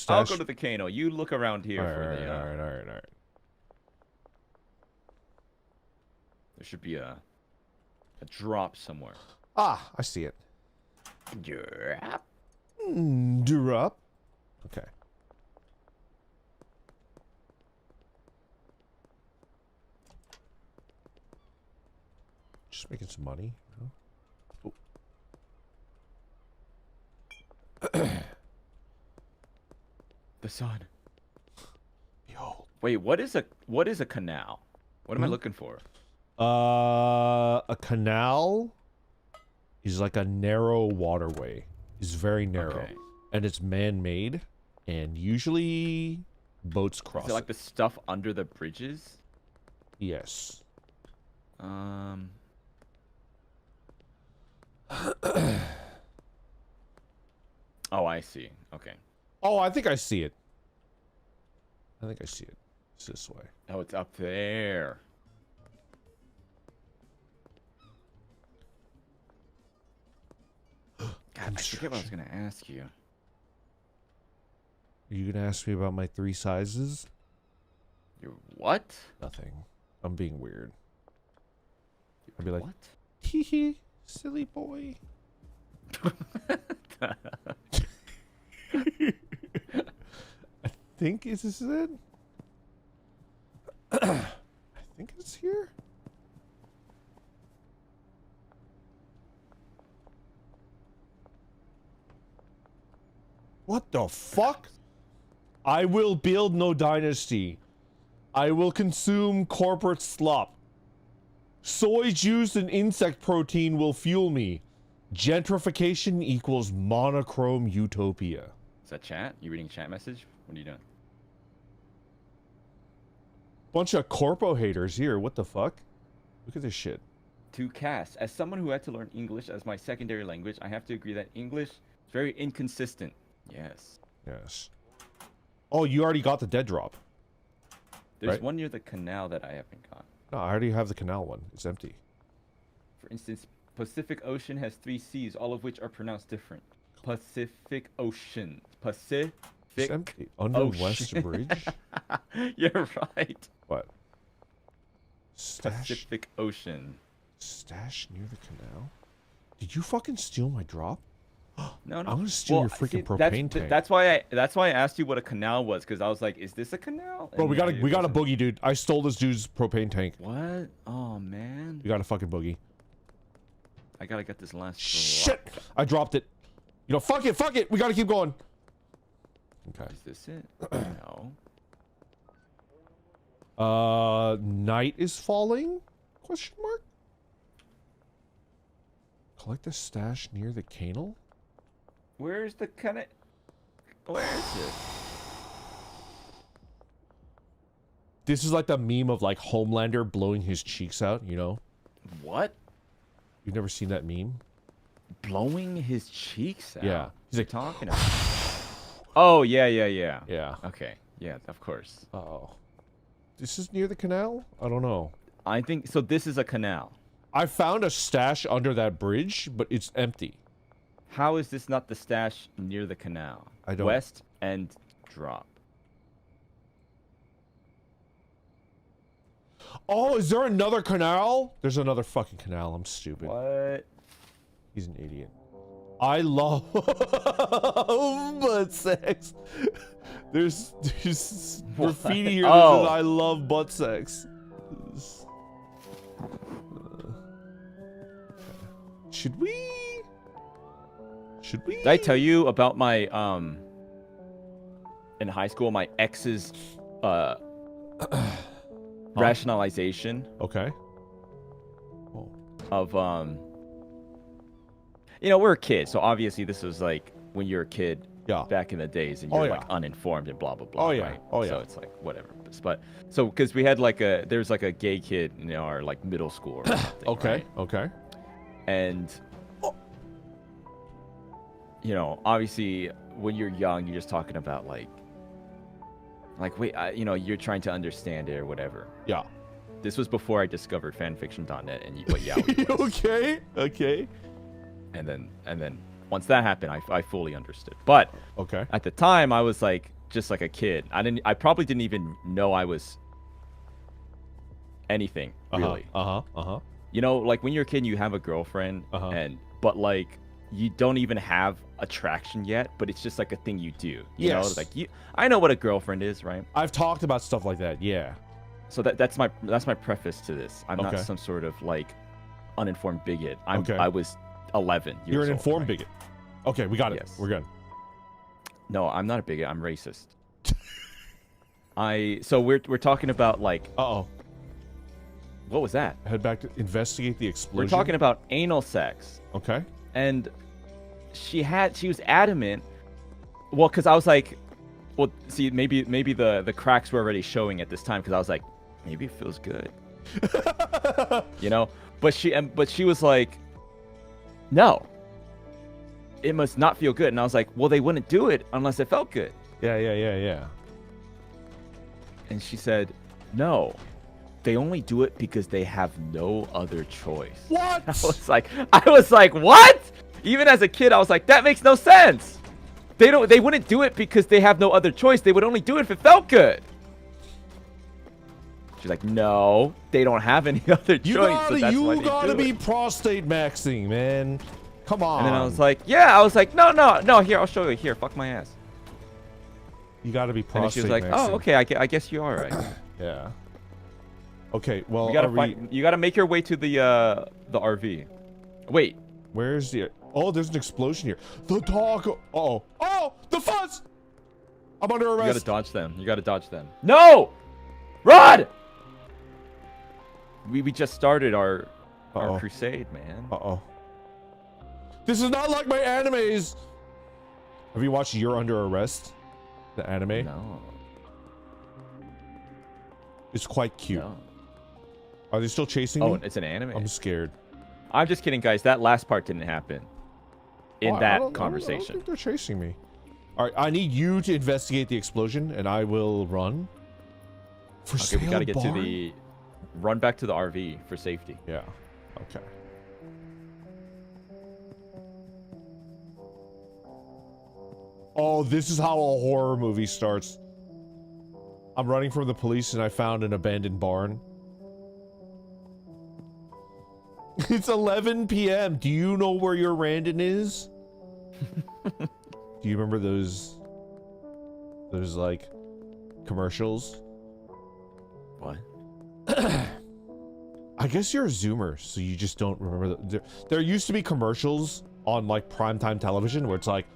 I'll go to the Kano. You look around here all right, for all right, the. all right. There should be a drop somewhere. Ah, I see it. Drop. Drop. Okay. Just making some money. You know? Oh. The sun. Behold. Wait, what is a canal? What am I looking for? A canal is like a narrow waterway. It's very narrow. Okay. And it's man-made, and usually boats cross Is it like the stuff under the bridges? Yes. Oh, I see. Okay. Oh, I think I see it. I think I see it. It's this way. Oh, it's up there. God, I forget what I was gonna ask you. Are you gonna ask me about my 3 sizes? Your what? Nothing. I'm being weird. I'd be like, What? hee hee, silly boy. I think this is it. I think it's here. What the fuck? I will build no dynasty. I will consume corporate slop. Soy juice and insect protein will fuel me. Gentrification equals monochrome utopia. Is that chat? You reading chat message? What are you doing? Bunch of corpo haters here. What the fuck? Look at this shit. To Cass, as someone who had to learn English as my secondary language, I have to agree that English is very inconsistent. Yes. Yes. Oh, you already got the dead drop. There's Right. one near the canal that I haven't got. No, I already have the canal one. It's empty. For instance, Pacific Ocean has 3 seas, all of which are pronounced different. Pacific Ocean. Pacific It's empty. Under Ocean. West Bridge? You're right. What? Stash? Pacific Ocean. Stash near the canal? Did you fucking steal my drop? No, no. I'm gonna steal your freaking propane tank. That's why I asked you what a canal was, because I was like, is this a canal? Bro, And we got a it boogie, wasn't. dude. I stole this dude's propane tank. What? Oh man. We got a fucking boogie. I gotta get this last. Shit! I dropped it. You know, fuck it. We gotta keep going. Okay. Is this it? No. Night is falling? Question mark? Collect a stash near the canal? Where's the kind of? Where is it? This is like the meme of like Homelander blowing his cheeks out, you know? What? You've never seen that meme? Blowing his cheeks out? Yeah. He's like, Talking about. Oh yeah. yeah. Okay. Yeah, of course. Oh. This is near the canal? I don't know. I think so. This is a canal. I found a stash under that bridge, but it's empty. How is this not the stash near the canal? I don't- West and drop. Oh, is there another canal? There's another fucking canal. I'm stupid. What? He's an idiot. I love butt sex. There's graffiti here that Oh. says I love butt sex. Should we? Did I tell you about my in high school my ex's rationalization Okay. of you know, we're a kid, so obviously this was like when you're a kid Yeah. back in the days, and you're yeah. like uninformed and blah blah blah. Oh yeah. Right? Oh yeah. So it's like whatever. But so because we had like there's like a gay kid in our like middle school or something. Okay. Right? Okay. And you know, obviously when you're young, you're just talking about like wait, you know, you're trying to understand it or whatever. Yeah. This was before I discovered fanfiction.net and what yaoi was. Okay. Okay. And then once that happened, I fully understood. But Okay. at the time, I was like just like a kid. I probably didn't even know I was anything really. You know, like when you're a kid, you have a girlfriend, but like you don't even have attraction yet, but it's just like a thing you do. You know, like I know what a girlfriend is, right? I've talked about stuff like that. Yeah. So that's my preface to this. I'm not some sort of like uninformed bigot. I was 11 years You're an old, informed right? bigot. Okay, we got it. Yes. We're good. No, I'm not a bigot. I'm racist. So we're talking about like. Uh-oh. What was that? Head back to investigate the explosion. We're talking about anal sex. Okay. And she was adamant. Well, because I was like, well, see, maybe the cracks were already showing at this time, because I was like, maybe it feels good. You know? But she was like, no. It must not feel good. And I was like, well, they wouldn't do it unless it felt good. Yeah. And she said, no. They only do it because they have no other choice. What? I was like, what? Even as a kid, I was like, that makes no sense. They wouldn't do it because they have no other choice. They would only do it if it felt good. She's like, no, they don't have any other choice. You gotta be prostate maxing, man. Come on. And then I was like, yeah. I was like, no. Here, I'll show you. Here, fuck my ass. You gotta be prostate maxing. And she was like, oh, okay. I guess you are right. Yeah. Okay, well, you gotta make your way to the RV. Wait. Where's the... Oh, there's an explosion here. The dog... Uh-oh. Oh, the fuzz! I'm under arrest. You gotta dodge them. No! Run! We just started our crusade, man. Uh-oh. This is not like my animes! Have you watched You're Under Arrest? The anime? No. It's quite cute. No. Are they still chasing me? Oh, it's an anime? I'm scared. I'm just kidding, guys. That last part didn't happen in that conversation. I don't think they're chasing me. All right, I need you to investigate the explosion, and I will run. Okay, we gotta get to the... Run back to the RV for safety. Yeah. Okay. Oh, this is how a horror movie starts. I'm running from the police, and I found an abandoned barn. It's 11 p.m. Do you know where your Randon is? Do you remember those like commercials? What? I guess you're a Zoomer, so you just don't remember. There used to be commercials on like primetime television where it's like,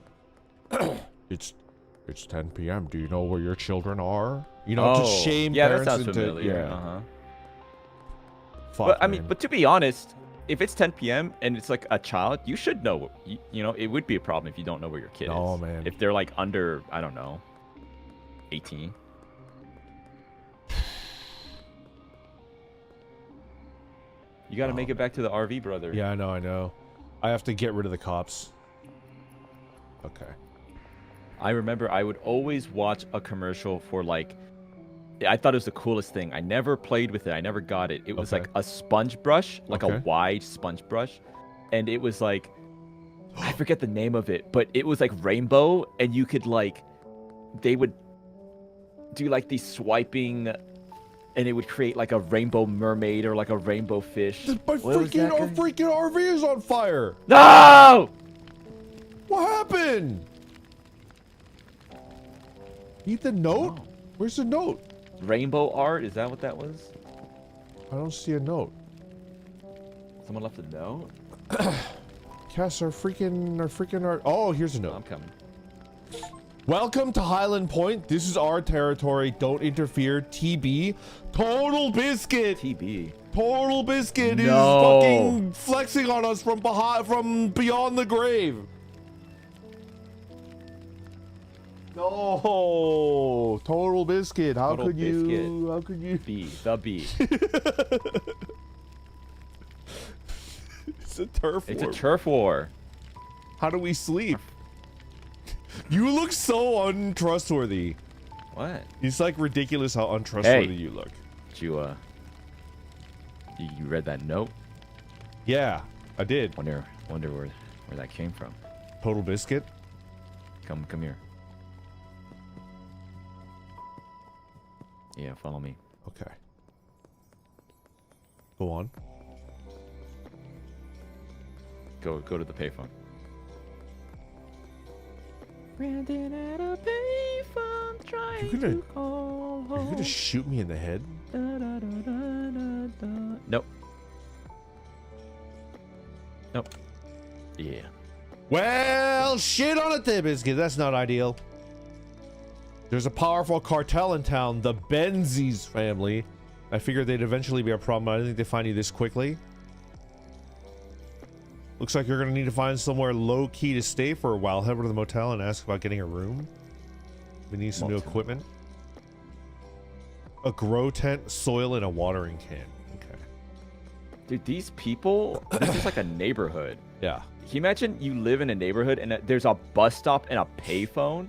it's 10 p.m. Do you know where your children are? You know, to shame parents. That sounds familiar. Yeah. But I mean, but to be honest, if it's 10 p.m. and it's like a child, you should know. You know, it would be a problem if you don't know where your kid is. Oh man. If they're like under, I don't know, 18. You gotta make it back to the RV, brother. Yeah, I know. I have to get rid of the cops. Okay. I remember I would always watch a commercial for like, I thought it was the coolest thing. I never played with it. I never got it. It was like a sponge brush, like a wide sponge brush. And it was like, I forget the name of it, but it was like rainbow, and you could like, they would do like these swiping, and it would create like a rainbow mermaid or like a rainbow fish. My freaking RV is on fire! No! What happened? Need the note? No. Where's the note? Rainbow art? Is that what that was? I don't see a note. Someone left a note? Cass, our freaking art. Oh, here's a note. I'm coming. Welcome to Highland Point. This is our territory. Don't interfere. TB. Total biscuit. TB. Total Biscuit is No. fucking flexing on us from beyond the grave. No, Total Biscuit. How Total could you? Biscuit. How could you? The B. It's a turf war. It's a turf war. How do we sleep? You look so untrustworthy. What? It's like ridiculous how untrustworthy you look. Did you you read that note? Yeah, I did. Wonder where that came from. Total Biscuit. Come here. Yeah, follow me. Okay. Go on. Go to the payphone. Brandon at a payphone trying to call home. You're gonna shoot me in the head? Nope. Nope. Yeah. Well, shit on a tip, Biscuit. That's not ideal. There's a powerful cartel in town, the Benzies family. I figured they'd eventually be a problem, but I didn't think they'd find you this quickly. Looks like you're gonna need to find somewhere low-key to stay for a while. Head over to the motel and ask about getting a room. We need some new equipment. A grow tent, soil, and a watering can. Okay. Dude, these people, this is like a neighborhood. Yeah. Can you imagine you live in a neighborhood and there's a bus stop and a payphone?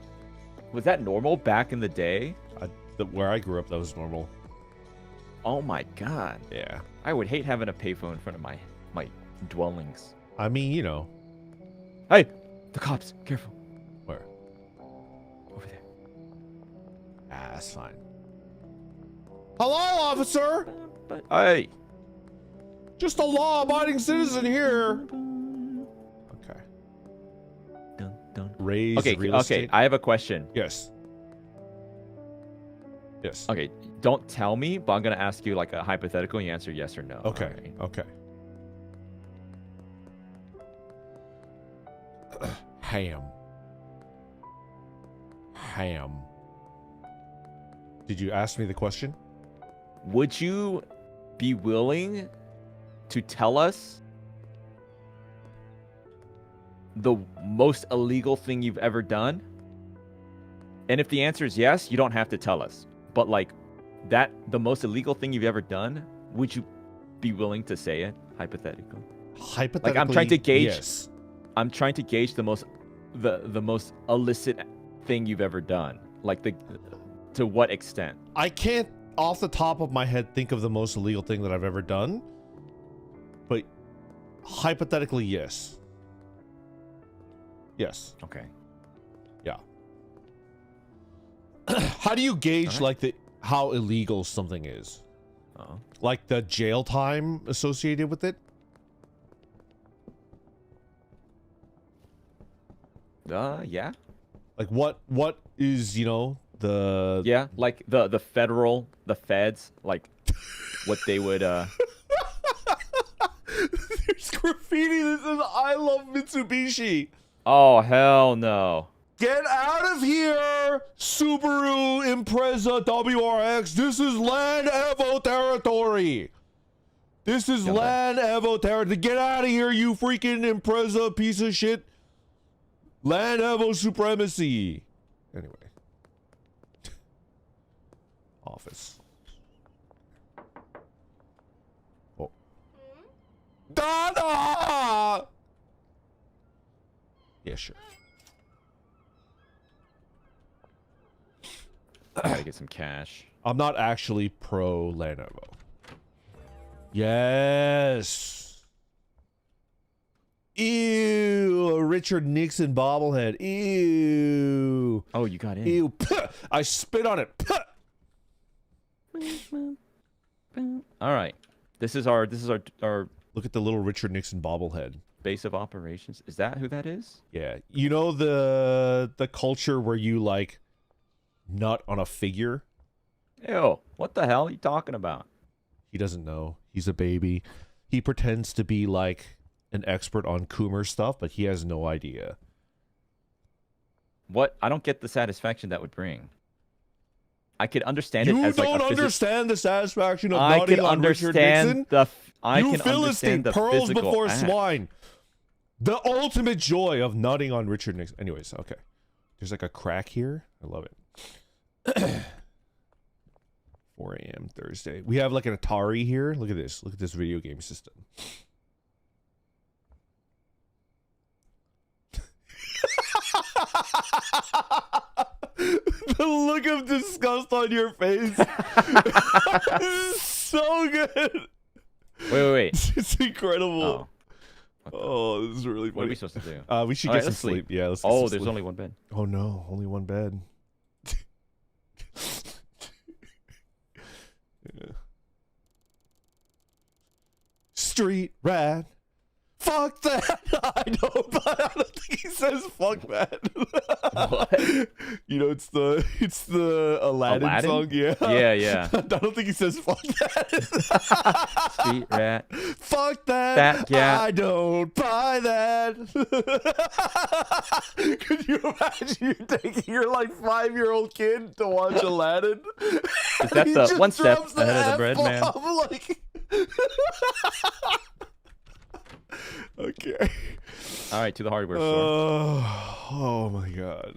Was that normal back in the day? Where I grew up, that was normal. Oh my god. Yeah. I would hate having a payphone in front of my dwellings. I mean, you know. Hey! The cops! Careful. Where? Over there. Ah, that's fine. Hello, officer! Hey! Just a law-abiding citizen here. Okay. Dun, dun. Raise Okay, real okay. estate. I have a question. Yes. Yes. Okay, don't tell me, but I'm gonna ask you like a hypothetical. And you answer yes or no. Okay. Alright. Okay. Ham. Did you ask me the question? Would you be willing to tell us the most illegal thing you've ever done? And if the answer is yes, you don't have to tell us. But like the most illegal thing you've ever done, would you be willing to say it hypothetically? Hypothetically, Like I'm trying to gauge yes. I'm trying to gauge the most illicit thing you've ever done. Like to what extent? I can't off the top of my head think of the most illegal thing that I've ever done. But hypothetically, yes. Yes. Okay. Yeah. How do you gauge Alright. like how illegal something is? Oh. Like the jail time associated with it? Yeah. Like what is, you know, the Yeah, like the feds, like what they would There's graffiti that says I love Mitsubishi. Oh hell no. Get out of here, Subaru Impreza WRX. This is Land Evo territory. This is Okay. Land Evo territory. Get out of here, you freaking Impreza piece of shit. Land Evo supremacy. Anyway. Office. Oh. Dada! Yeah, sure. Gotta get some cash. I'm not actually pro Lenovo. Yes. Ew, a Richard Nixon bobblehead. Ew. Oh, you got in. Ew. Puh. I spit on it. Puh. All right. This is our Look at the little Richard Nixon bobblehead. base of operations. Is that who that is? Yeah. You know the culture where you like nut on a figure? Ew. What the hell are you talking about? He doesn't know. He's a baby. He pretends to be like an expert on Coomer stuff, but he has no idea. What? I don't get the satisfaction that would bring. I could understand it You as like don't a understand the satisfaction of I nutting could on Richard understand Nixon? the. I You can Philistine, understand the pearls physical before act. swine. The ultimate joy of nutting on Richard Nixon. Anyways, okay. There's like a crack here. I love it. 4 a.m. Thursday. We have like an Atari here. Look at this. Look at this video game system. The look of disgust on your face. This is so good. Wait. It's incredible. Oh. Oh, this is really funny. What are we supposed to do? We should All get right, some let's sleep. Yeah, let's get Oh, some there's sleep. only one bed. Oh no, only one bed. Yeah. Street rat. Fuck that! I know, but I don't think he says fuck that. What? You know, it's the Aladdin song. Yeah. Yeah. I don't think he says fuck that. Street rat. Fuck that. Fat cat. I don't buy that. Could you imagine you taking your like 5-year-old kid to watch Aladdin? Is that He the just one step drops ahead of the bread man? F-bomb, like... Okay. All right, to the hardware store. Oh my god.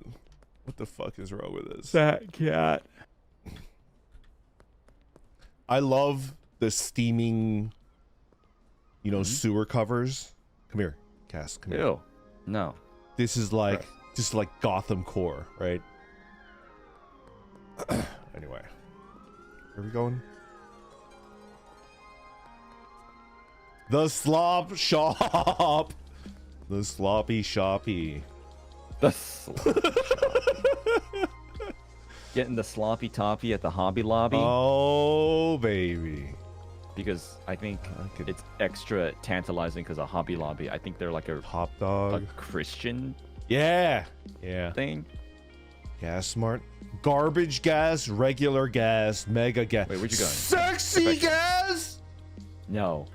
What the fuck is wrong with this? Fat cat. I love the steaming, you know, sewer covers. Come here, Cass. Come here. Ew. No. This is like Gross. just like Gotham core, right? Anyway, where are we going? The slop shop. The sloppy shoppy. The sloppy shop. Getting the sloppy toppy at the Hobby Lobby. Oh baby. Because I think could- it's extra tantalizing because of Hobby Lobby. I think they're like a Hot dog. Christian Yeah. thing. Gas smart. Garbage gas, regular gas, mega gas. Wait, where'd you go? Sexy gas. No.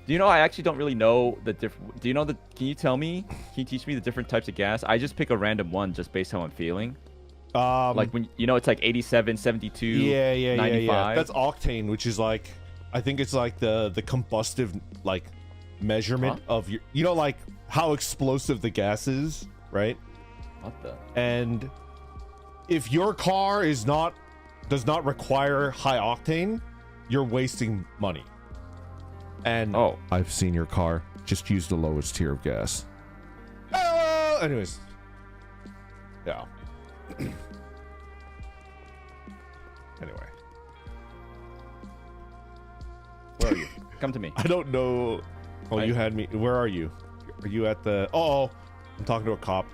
Do you know, I actually don't really know the different... Do you know the... Can you tell me? Can you teach me the different types of gas? I just pick a random one just based how I'm feeling. Like when... You know, it's like 87, 72, Yeah. 95. That's octane, which is like... I think it's like the combustive, like, measurement of your... You know, like, how explosive the gas is, right? What the... And if your car does not require high octane, you're wasting money. And I've seen your car. Just use the lowest tier of gas. Anyways. Yeah. Anyway. Where are you? Come to me. I don't know. Oh, you had me. Where are you? Are you at the... Oh, I'm talking to a cop.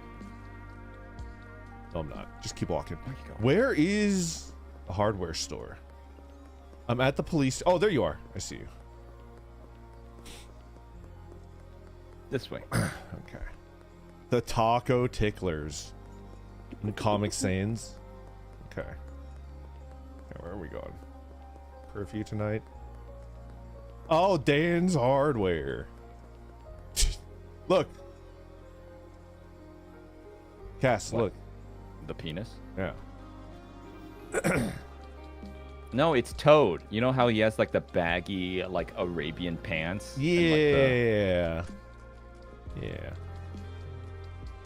No, I'm not. Just keep walking. Where is the hardware store? I'm at the police... Oh, there you are. I see you. This way. Okay. The Taco Ticklers. In Comic Sans. Okay. Where are we going? Curfew tonight? Oh, Dan's Hardware. Look. Cass, What? look. The penis? Yeah. No, it's Toad. You know how he has like the baggy, like Arabian pants? and, Yeah. Yeah.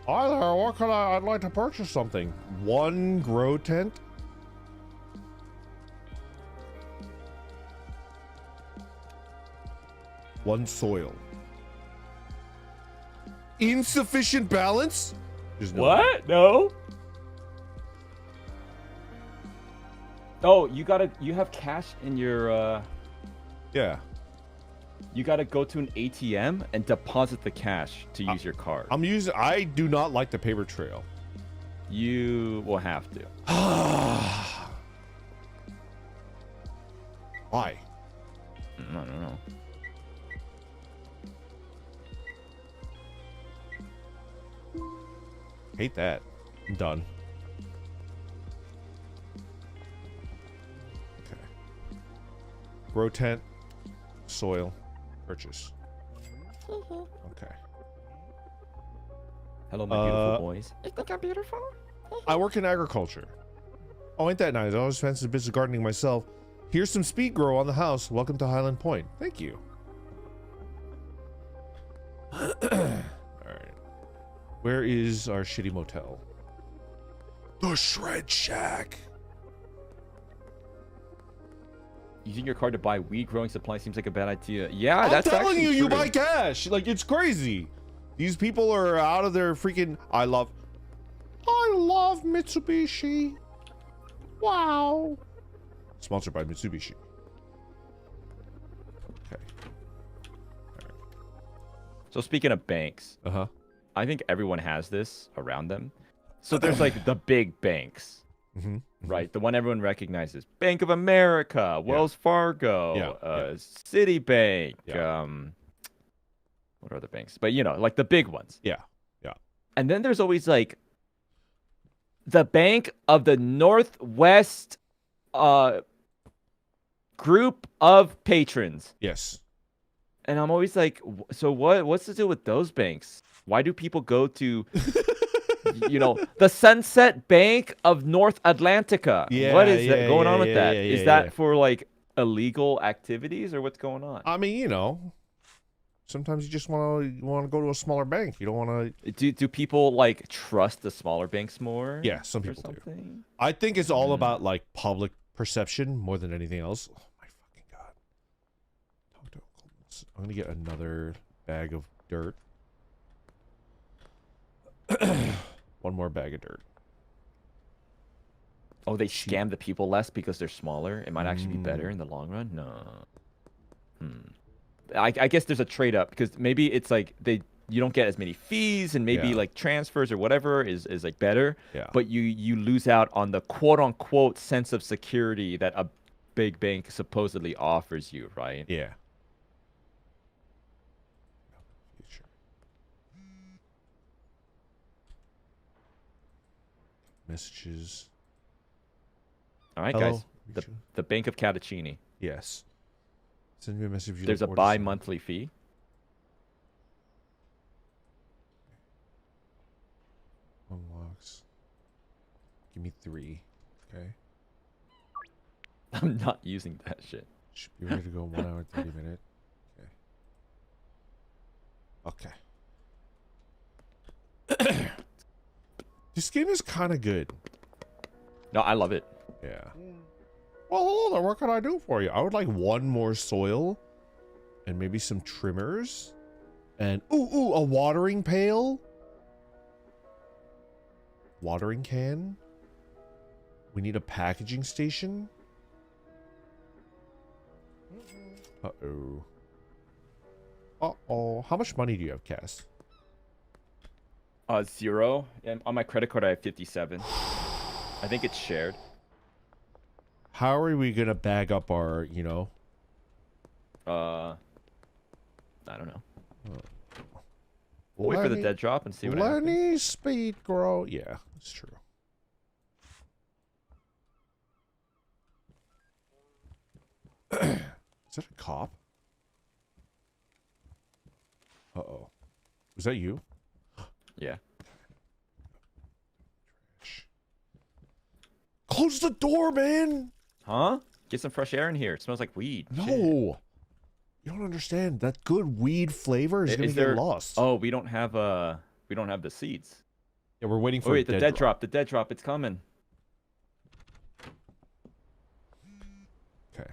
Hi there, what can I'd like to purchase something. 1 grow tent? One soil. Insufficient balance? There's no- What? No. Oh, you have cash in your, Yeah. you gotta go to an ATM and deposit the cash to use your card. I do not like the paper trail. You will have to. Why? I don't know. Hate that. I'm done. Okay. Grow tent. Soil. Purchase. Okay. Hello, my beautiful boys. You think I'm beautiful? I work in agriculture. Oh, ain't that nice? I always fancy a bit of gardening myself. Here's some speed grow on the house. Welcome to Highland Point. Thank you. Alright. Where is our shitty motel? The Shred Shack. Using your card to buy weed growing supplies seems like a bad idea. Yeah, I'm that's telling you, actually you true. buy cash. Like, it's crazy. These people are out of their freaking... I love Mitsubishi. Wow. Sponsored by Mitsubishi. Okay. So speaking of banks, Uh-huh. I think everyone has this around them. So there's like the big banks, Mm-hmm. right? The one everyone recognizes: Bank of America, Wells Fargo, Citibank. Yeah. What are the banks? But you know, like the big ones. Yeah. Yeah. And then there's always like the Bank of the Northwest group of patrons. Yes. And I'm always like, so what's the deal with those banks? Why do people go to, you know, the Sunset Bank of North Atlantica? Yeah, what is yeah, going on yeah, with yeah, that? yeah, Is yeah, that yeah. for like illegal activities or what's going on? I mean, you know, sometimes you just want to go to a smaller bank. You don't want to. Do people like trust the smaller banks more? Yeah, some or people do. something? I think it's all about like public perception more than anything else. Oh my fucking god! I'm gonna get another bag of dirt. One more bag of dirt. Oh, they scam the people less because they're smaller. It might actually be better in the long run. No. I guess there's a trade up because maybe it's like you don't get as many fees and maybe like transfers or whatever is like better. Yeah. But you lose out on the quote unquote sense of security that a big bank supposedly offers you, right? Yeah. Messages. All right, Hello? guys. The Bank of Catachini. Yes. Send me a message. If you There's a look forward to bi-monthly fee. unlocks. Give me 3. Okay. I'm not using that shit. Should be ready to go in 1 hour and 30 minutes. Okay. This game is kind of good. No, I love it. Yeah. Well, hello there. What can I do for you? I would like 1 more soil and maybe some trimmers and ooh, a watering pail. Watering can. We need a packaging station. Uh-oh. Uh-oh. How much money do you have, Cass? 0. And on my credit card, I have 57. I think it's shared. How are we gonna bag up our, you know? I don't know. We'll Lenny, wait for the dead drop and see what happens. Lenny speed grow. Yeah, that's true. Is that a cop? Uh-oh. Was that you? Yeah. Close the door, man! Huh? Get some fresh air in here. It smells like weed. No! Shit. You don't understand. That good weed flavor is gonna get lost. Oh, we don't have the seeds. Yeah, we're waiting for wait, the dead drop. The dead drop. It's coming. Okay.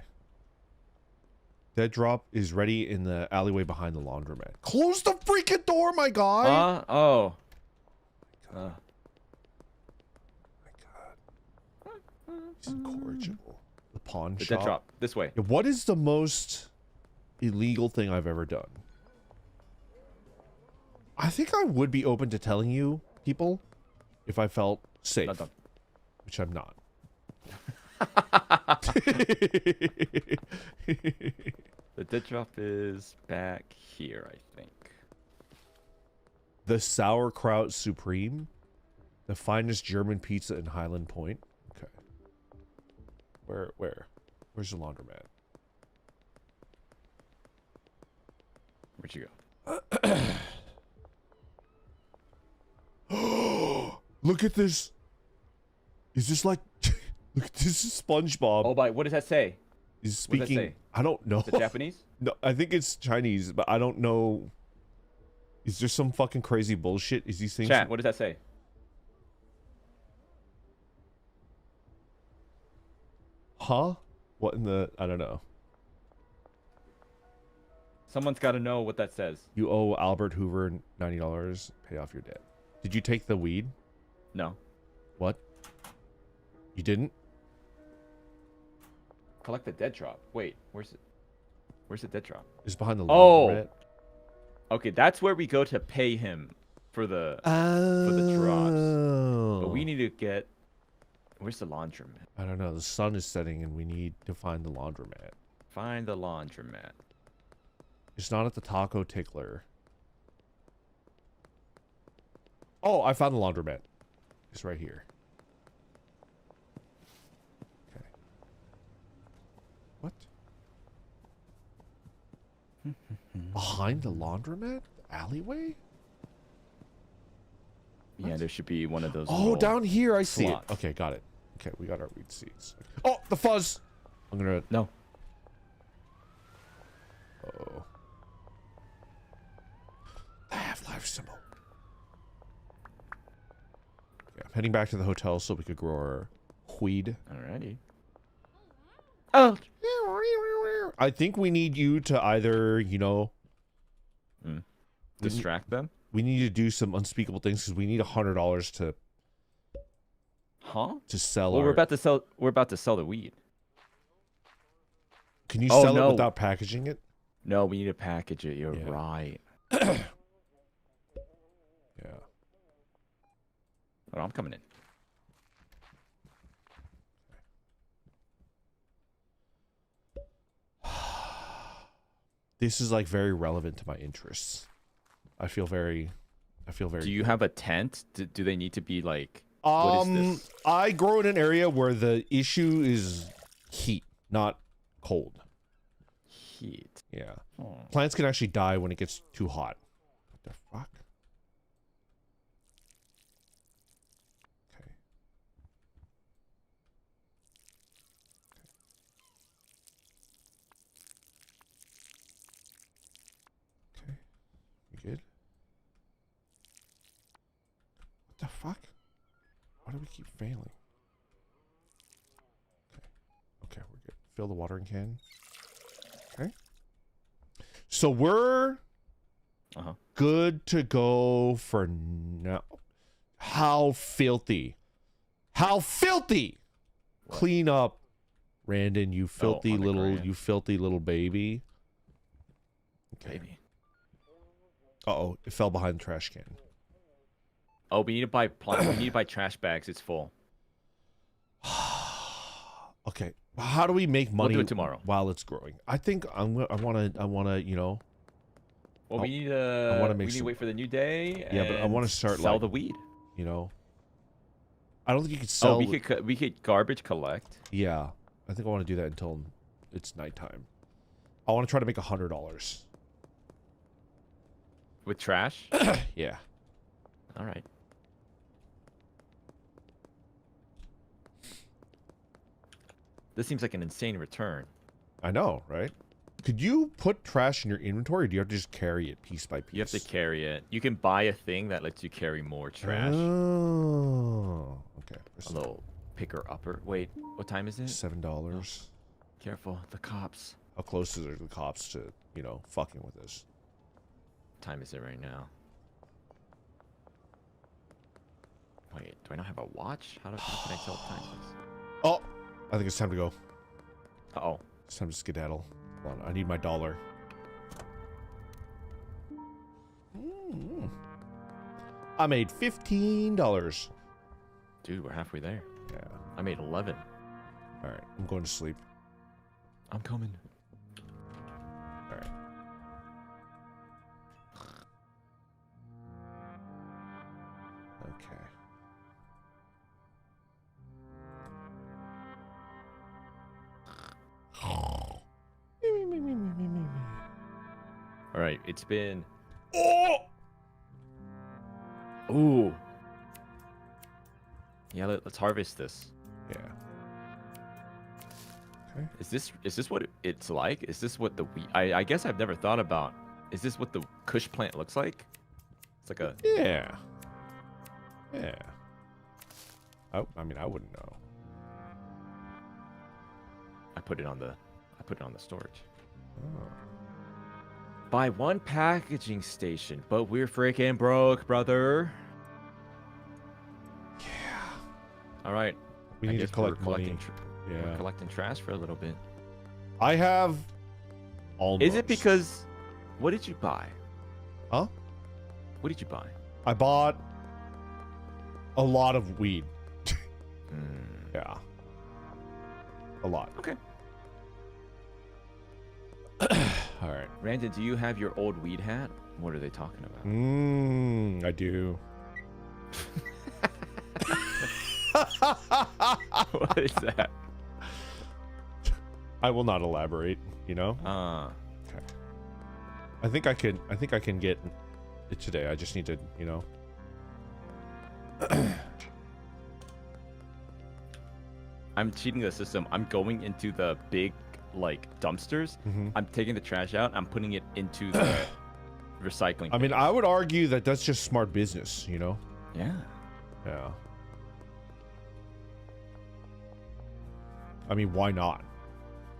Dead drop is ready in the alleyway behind the laundromat. Close the freaking door, my guy! Oh. My god. He's incorrigible. The pawn The shop. dead drop. This way. Yeah, what is the most illegal thing I've ever done? I think I would be open to telling you, people, if I felt safe. Not done. Which I'm not. The dead drop is back here, I think. The Sauerkraut Supreme. The finest German pizza in Highland Point. Okay. Where's the laundromat? Where'd you go? Look at this. Is this like... Look, this is SpongeBob. Oh, but what does that say? He's What does that speaking. say? I don't know. Is it Japanese? No, I think it's Chinese, but I don't know. Is there some fucking crazy bullshit? Is he saying? Chat, what does that say? Huh? What in the? I don't know. Someone's got to know what that says. You owe Albert Hoover $90. Pay off your debt. Did you take the weed? No. What? You didn't? Collect the dead drop. Wait, where's it? Where's the dead drop? It's behind the Oh. laundromat. Okay, that's where we go to pay him for the drops. But we need to get. Where's the laundromat? I don't know. The sun is setting, and we need to find the laundromat. Find the laundromat. It's not at the taco tickler. Oh, I found the laundromat. It's right here. Okay. What? Behind the laundromat? The alleyway? Yeah, What? there should be one of those. Oh, little down here. I see slots. it. Okay, got it. Okay, we got our weed seeds. Oh, the fuzz. I'm gonna. No. Oh. I have life symbol. Yeah, I'm heading back to the hotel so we could grow our weed. Alrighty. Oh. I think we need you to either, you know, Distract them. we need to do some unspeakable things because we need $100 Huh? to sell. Well, our... we're about to sell. We're about to sell the weed. Can you Oh, sell no. it without packaging it? No, we need to package it. You're Yeah. right. Yeah. Oh, I'm coming in. This is like very relevant to my interests. I feel very. Do you have a tent? Do they need to be like? What is this? I grow in an area where the issue is heat, not cold. Heat. Yeah. Oh. Plants can actually die when it gets too hot. What the fuck? Okay. Okay. We good? What the fuck? Why do we keep failing? Okay. Okay, we're good. Fill the watering can. Okay. So we're good to go for now. How filthy. How filthy! What? Clean up, Randon, you filthy $100,000. you filthy little baby. Okay. Baby. Uh-oh, it fell behind the trash can. Oh, we need to buy we need to buy trash bags. It's full. Okay. How do we make money do it tomorrow. while it's growing? I think I want to, you know. Well, we need to. I wanna make we need some- to wait for the new day. Yeah, but I and wanna start, sell like, the weed. You know. I don't think you could sell. Oh, we could garbage collect. Yeah, I think I want to do that until it's nighttime. I want to try to make $100. With trash. Yeah. All right. This seems like an insane return. I know, right? Could you put trash in your inventory, or do you have to just carry it piece by piece? You have to carry it. You can buy a thing that lets you carry more trash. Oh, okay. A little picker upper. Wait, what time is it? $7. Careful, the cops. How close are the cops to, you know, fucking with us? What time is it right now? Wait, do I not have a watch? How can I tell what time it is? Oh, I think it's time to go. Uh-oh. It's time to skedaddle. Hold on, I need my dollar. I made $15. Dude, we're halfway there. Yeah. I made 11. All right, I'm going to sleep. I'm coming. All right. Okay. All right, it's been... Oh! Ooh. Yeah, let's harvest this. Yeah. Okay. Is this what it's like? Is this what the weed? I guess I've never thought about. Is this what the Kush plant looks like? It's like a. Yeah. Yeah. I mean, I wouldn't know. I put it on the storage. Oh. Buy one packaging station, but we're freaking broke, brother. Yeah. All right. We need to collect money. We're Yeah. collecting trash for a little bit. I have almost. Is it because? What did you buy? Huh? What did you buy? I bought a lot of weed. Yeah. A lot. Okay. All right. Randon, do you have your old weed hat? What are they talking about? I do. What is that? I will not elaborate, you know? Okay. I think I can get it today. I just need to, you know. I'm cheating the system. I'm going into the big like dumpsters. I'm taking the trash out. I'm putting it into the recycling. I mean, I would argue that that's just smart business, you know? Yeah. Yeah. I mean, why not?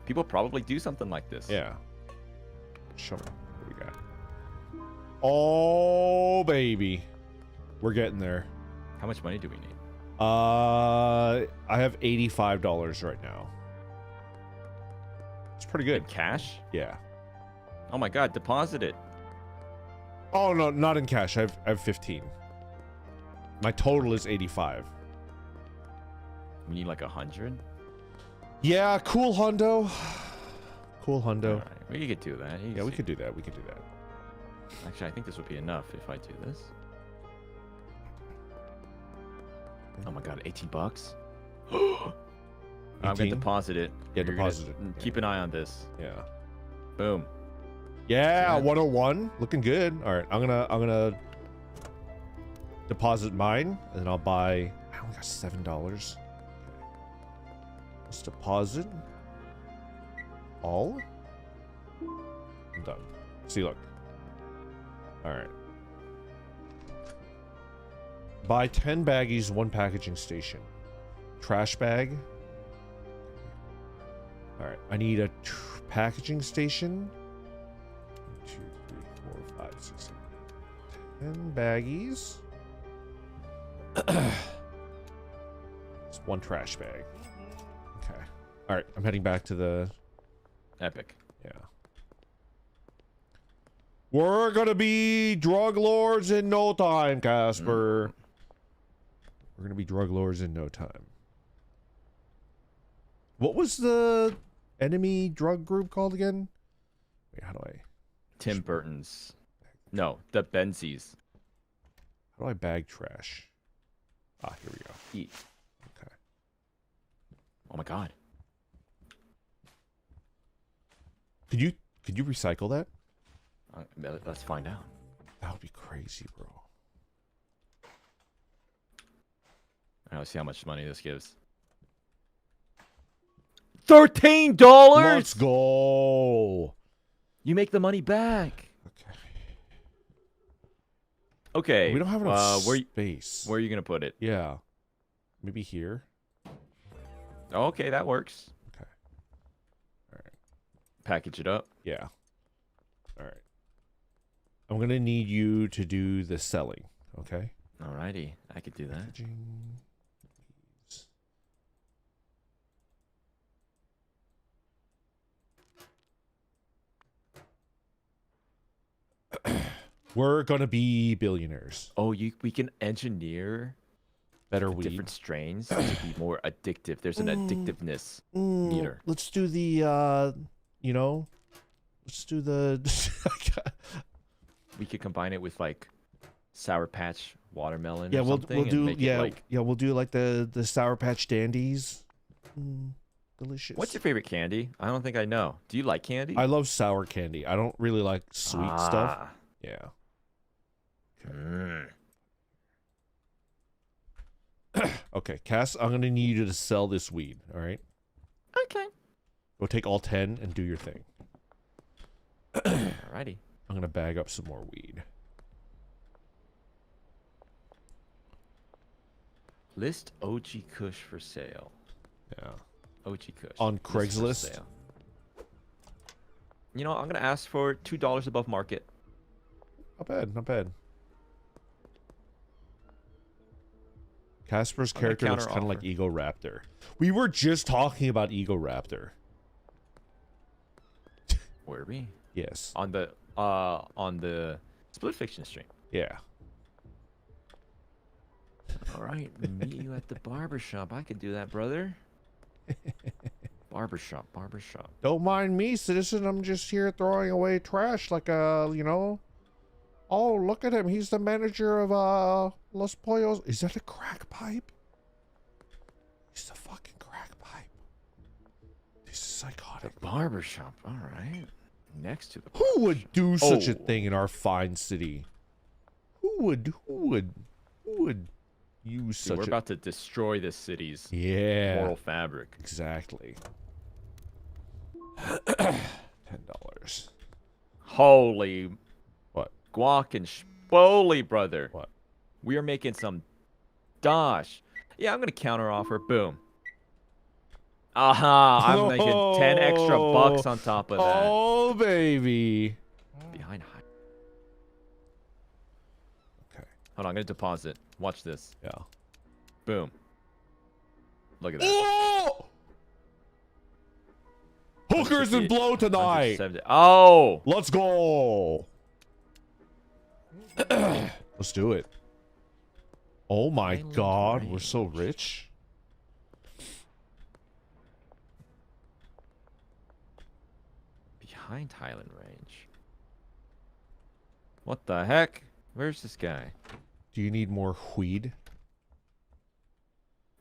People probably do something like this. Yeah. Show me. What do we got? Oh, baby. We're getting there. How much money do we need? I have $85 right now. It's pretty good. In cash? Yeah. Oh my god, deposit it. Oh no, not in cash. I have 15. My total is 85. We need like 100. Yeah, cool hundo. Cool hundo. Right. We could do that. Yeah, we could do that. We could do that. Actually, I think this would be enough if I do this. Oh my god, 18 bucks. I'm gonna deposit it. Yeah, deposit it. Keep an eye on this. Yeah. Boom. Yeah, 101. Looking good. All right, I'm gonna deposit mine, and then I'll buy. I only got $7. Let's deposit all. I'm done. See, look. All right. Buy 10 baggies, 1 packaging station. Trash bag. All right. I need a packaging station. 1, 2, 3, 4, 5, 6, 7, 10 baggies. It's 1 trash bag. Okay. All right. I'm heading back to the Epic. Yeah. We're gonna be drug lords in no time, Caspurr. We're gonna be drug lords in no time. What was the enemy drug group called again? Wait, how do I? Tim Burton's. No, the Benzies. How do I bag trash? Ah, here we go. Eat. Okay. Oh my god. Could you recycle that? Let's find out. That would be crazy, bro. Let's see how much money this gives. $13. Let's go. You make the money back. Okay. Okay. We don't have enough space. Where are you gonna put it? Yeah. Maybe here. Okay, that works. Okay. All right. Package it up. Yeah. All right. I'm gonna need you to do the selling. Okay. Alrighty, I could do that. Packaging. We're gonna be billionaires. Oh, we can engineer Better the weed. different strains to be more addictive. There's an addictiveness meter. Let's do the you know, let's do the We could combine it with like Sour Patch watermelon. Yeah, or we'll something do and make it, like... we'll do like the Sour Patch Dandies. Delicious. What's your favorite candy? I don't think I know. Do you like candy? I love sour candy. I don't really like sweet stuff. Yeah. Okay. Okay, Cass, I'm gonna need you to sell this weed. All right. Okay. Go take all 10 and do your thing. Alrighty. I'm gonna bag up some more weed. List OG Kush for sale. Yeah. OG Kush. On List for Craigslist? sale. You know, I'm gonna ask for $2 above market. Not bad, not bad. Caspur's character looks kind of like Ego Raptor. We were just talking about Ego Raptor. Were we? Yes. On the Split Fiction stream. Yeah. All right, meet you at the barbershop. I could do that, brother. Barbershop. Don't mind me, citizen. I'm just here throwing away trash like you know. Oh, look at him. He's the manager of Los Pollos. Is that a crack pipe? He's the fucking crack pipe. This is psychotic. Barbershop. All right. Next to the Who would do such a Oh. thing in our fine city? Who would use Dude, such we're a... about to destroy this city's Yeah. moral fabric. Exactly. $10. Holy What? guac and spoli, brother. What? We are making some dosh. Yeah, I'm gonna counter offer. Boom. Aha! I'm making 10 extra bucks on top of that. Oh, baby. Behind high. Okay. Hold on, I'm gonna deposit. Watch this. Yeah. Boom. Look at that. Oh! Hookers and blow tonight. 170. Oh! Let's go. Let's do it. Oh my Island God, we're range. so rich. Behind Highland Range. What the heck? Where's this guy? Do you need more weed?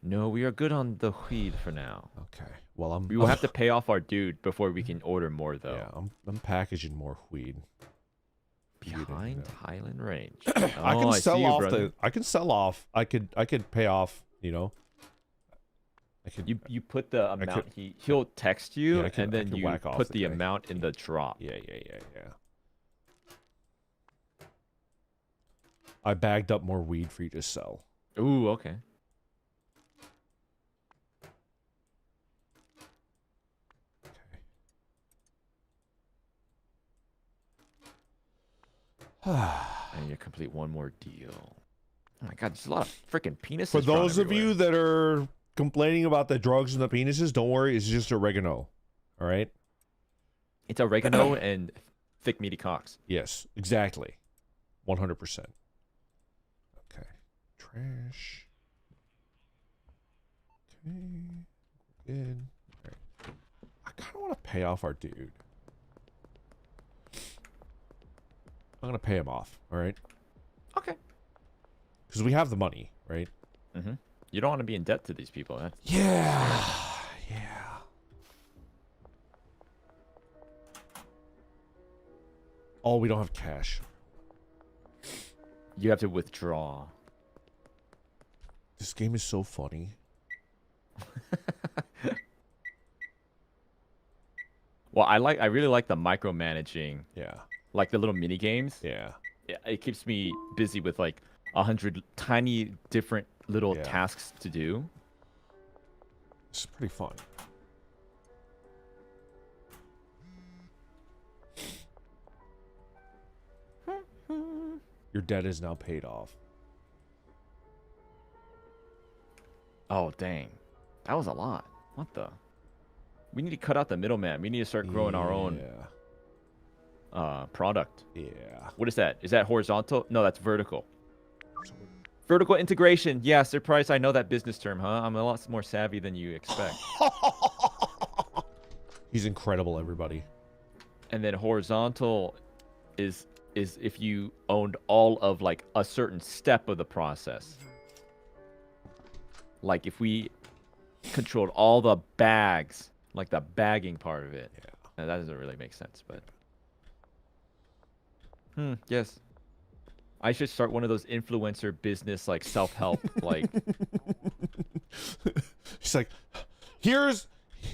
No, we are good on the weed for now. Okay. Well, I'm. We will have to pay off our dude before we can order more, though. Yeah, I'm packaging more weed. Behind Highland Range. I can Oh, sell see you, off brother. I can sell off. I could pay off. You know. I could. You put the amount could- he'll text you, Yeah, I can- and I then can you whack off put the the guy. amount in the drop. Yeah. I bagged up more weed for you to sell. Ooh, okay. I need to complete one more deal. Oh my God, there's a lot of freaking penises. For drawn those of everywhere. you that are complaining about the drugs and the penises, don't worry. It's just oregano. All right. It's oregano and thick meaty cocks. Yes, exactly. 100%. Okay. Trash. Okay. Good. All right. I kind of want to pay off our dude. I'm going to pay him off. All right. Okay. Because we have the money, right? Mm-hmm. You don't want to be in debt to these people. That's Yeah. Yeah. Oh, we don't have cash. You have to withdraw. This game is so funny. Well, I really like the micromanaging, Yeah. like the little mini games. Yeah. It keeps me busy with like 100 tiny different little Yeah. tasks to do. It's pretty fun. Your debt is now paid off. Oh, dang. That was a lot. What the? We need to cut out the middleman. We need to start growing our own product. Yeah. What is that? Is that horizontal? No, that's vertical. Vertical integration. Yeah, surprise. I know that business term, huh? I'm a lot more savvy than you expect. He's incredible, everybody. And then horizontal is if you owned all of like a certain step of the process. Like if we controlled all the bags, like the bagging part of it. Yeah. Now, that doesn't really make sense, but yes. I should start one of those influencer business like self-help like He's like, here's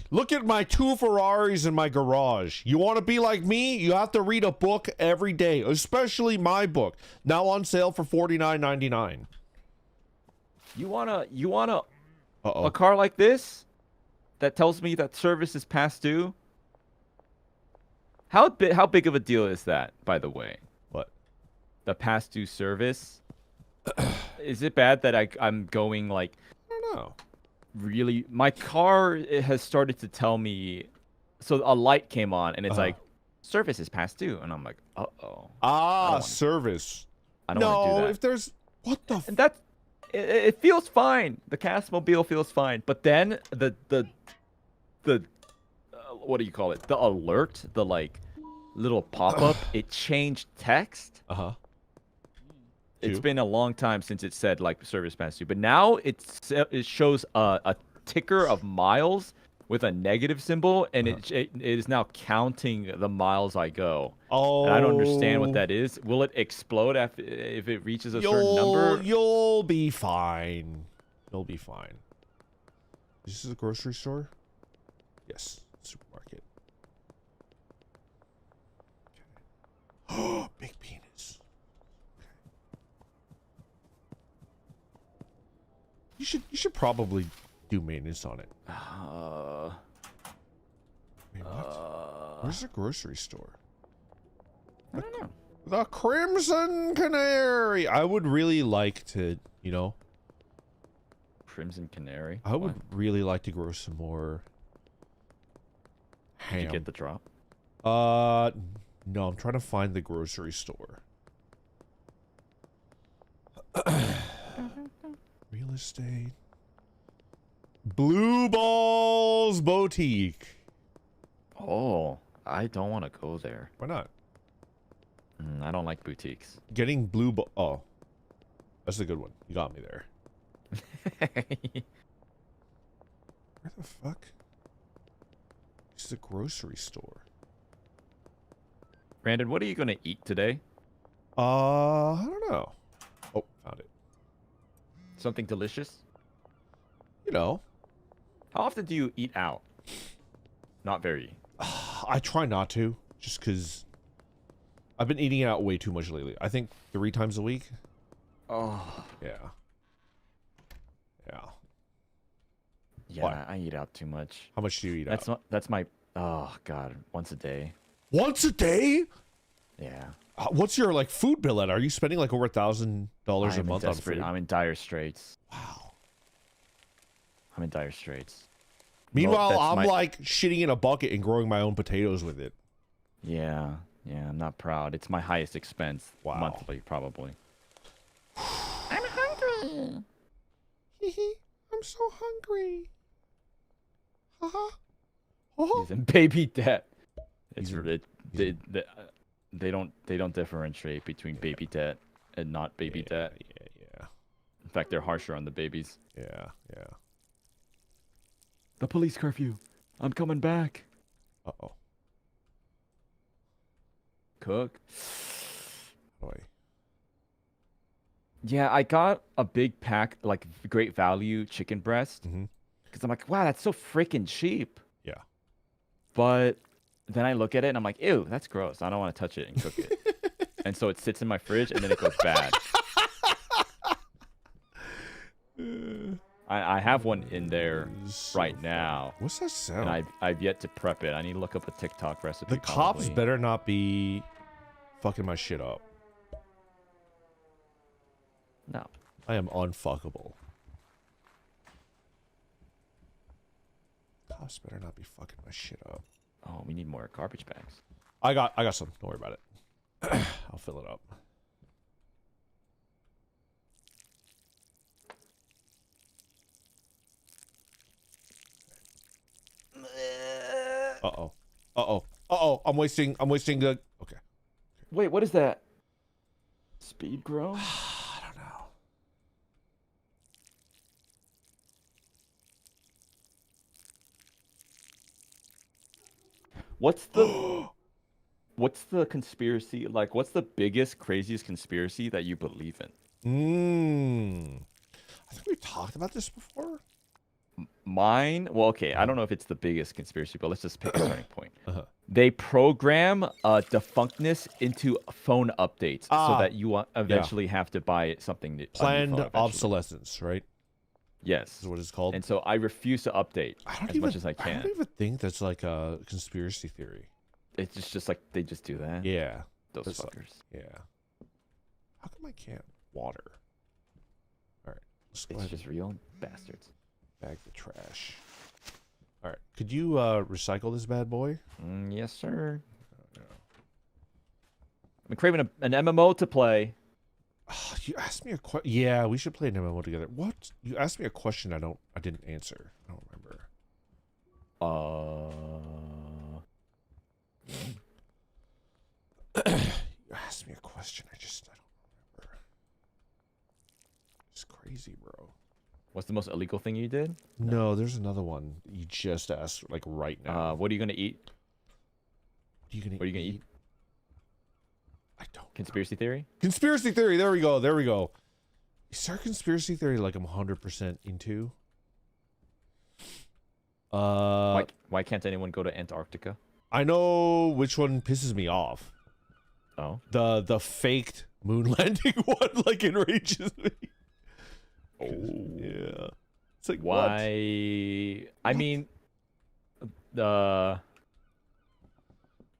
Look at my 2 Ferraris in my garage. You want to be like me? You have to read a book every day, especially my book. Now on sale for $49.99. You wanna a car like this that tells me that service is past due? How big of a deal is that, by the way? What? The past due service? Is it bad that I'm going like... I don't know. Really, my car has started to tell me, so a light came on and it's like service is past due, and I'm like, uh-oh. Service. I don't want to do that. If there's and that it feels fine. The Casmobile feels fine, but then the what do you call it, the alert, the like little pop-up, it changed text. It's been a long time since it said like service past due, but now it shows a ticker of miles with a negative symbol, and it is now counting the miles I go. And I don't understand what that is. Will it explode if it reaches a certain number? You'll be fine. You'll be fine. This is a grocery store? Yes, supermarket. Okay. Big penis. You should probably do maintenance on it. Wait, what? Where's the grocery store? I don't know. The Crimson Canary. I would really like to, you know. Crimson Canary. I would really like to grow some more ham. Did you get the drop? No, I'm trying to find the grocery store. Real estate. Blue Balls Boutique. Oh, I don't want to go there. Why not? I don't like boutiques. Getting blue ball. Oh, that's a good one. You got me there. Where the fuck? This is a grocery store. Brandon, what are you going to eat today? I don't know. Oh, found it. Something delicious? You know. How often do you eat out? Not very. I try not to, just because I've been eating out way too much lately. I think 3 times a week. Oh. Yeah. Yeah. Yeah, What? I eat out too much. How much do you eat out? That's my... Oh, God. Once a day. Once a day? Yeah. What's your, like, food bill at? Are you spending, like, over $1,000 a month on food? I'm in dire straits. Wow. I'm in dire straits. Meanwhile, I'm, like, shitting in a bucket and growing my own potatoes with it. Yeah. Yeah, I'm not proud. It's my highest expense. Wow. Monthly, probably. I'm hungry. I'm so hungry. Haha. He's in baby debt. They don't differentiate between baby debt and not baby debt. Yeah. In fact, they're harsher on the babies. Yeah. The police curfew. I'm coming back. Uh-oh. Cook. Boy. Yeah, I got a big pack, like great value chicken breast. Because I'm like, wow, that's so freaking cheap. Yeah. But then I look at it and I'm like, ew, that's gross. I don't want to touch it and cook it. And so it sits in my fridge and then it goes bad. I have one in there right now. What's that sound? And I've yet to prep it. I need to look up a TikTok recipe. The cops better not be fucking my shit up. No. I am unfuckable. Cops better not be fucking my shit up. Oh, we need more garbage bags. I got some. Don't worry about it. I'll fill it up. Uh-oh. I'm wasting the... Okay. Wait, what is that? Speed grow? I don't know. What's the conspiracy? Like, what's the biggest, craziest conspiracy that you believe in? I think we talked about this before. Mine, well, okay, I don't know if it's the biggest conspiracy, but let's just pick a starting point. Uh-huh. They program defunctness into phone updates so that you eventually have to buy something new. Planned obsolescence, right? Yes. Is what it's called. And so I refuse to update much as I can. I don't even think that's like a conspiracy theory. It's just like they just do that. Yeah. Those That's fuckers. Yeah. How come I can't water? All right. Let's go It's ahead just real bastards. and bag the trash. All right. Could you recycle this bad boy? Yes, sir. I'm craving an MMO to play. Oh, you asked me a question. Yeah, we should play an MMO together. What? You asked me a question I didn't answer. I don't remember. You asked me a question. I don't remember. It's crazy, bro. What's the most illegal thing you did? No, there's another one. You just asked like right now. What are you gonna eat? What are you gonna eat? I don't. Conspiracy theory? Conspiracy theory. There we go. There we go. Is there a conspiracy theory like I'm 100% into? Why can't anyone go to Antarctica? I know which one pisses me off. Oh. The faked moon landing one like enrages me. Oh. Yeah. It's like why? What? I mean,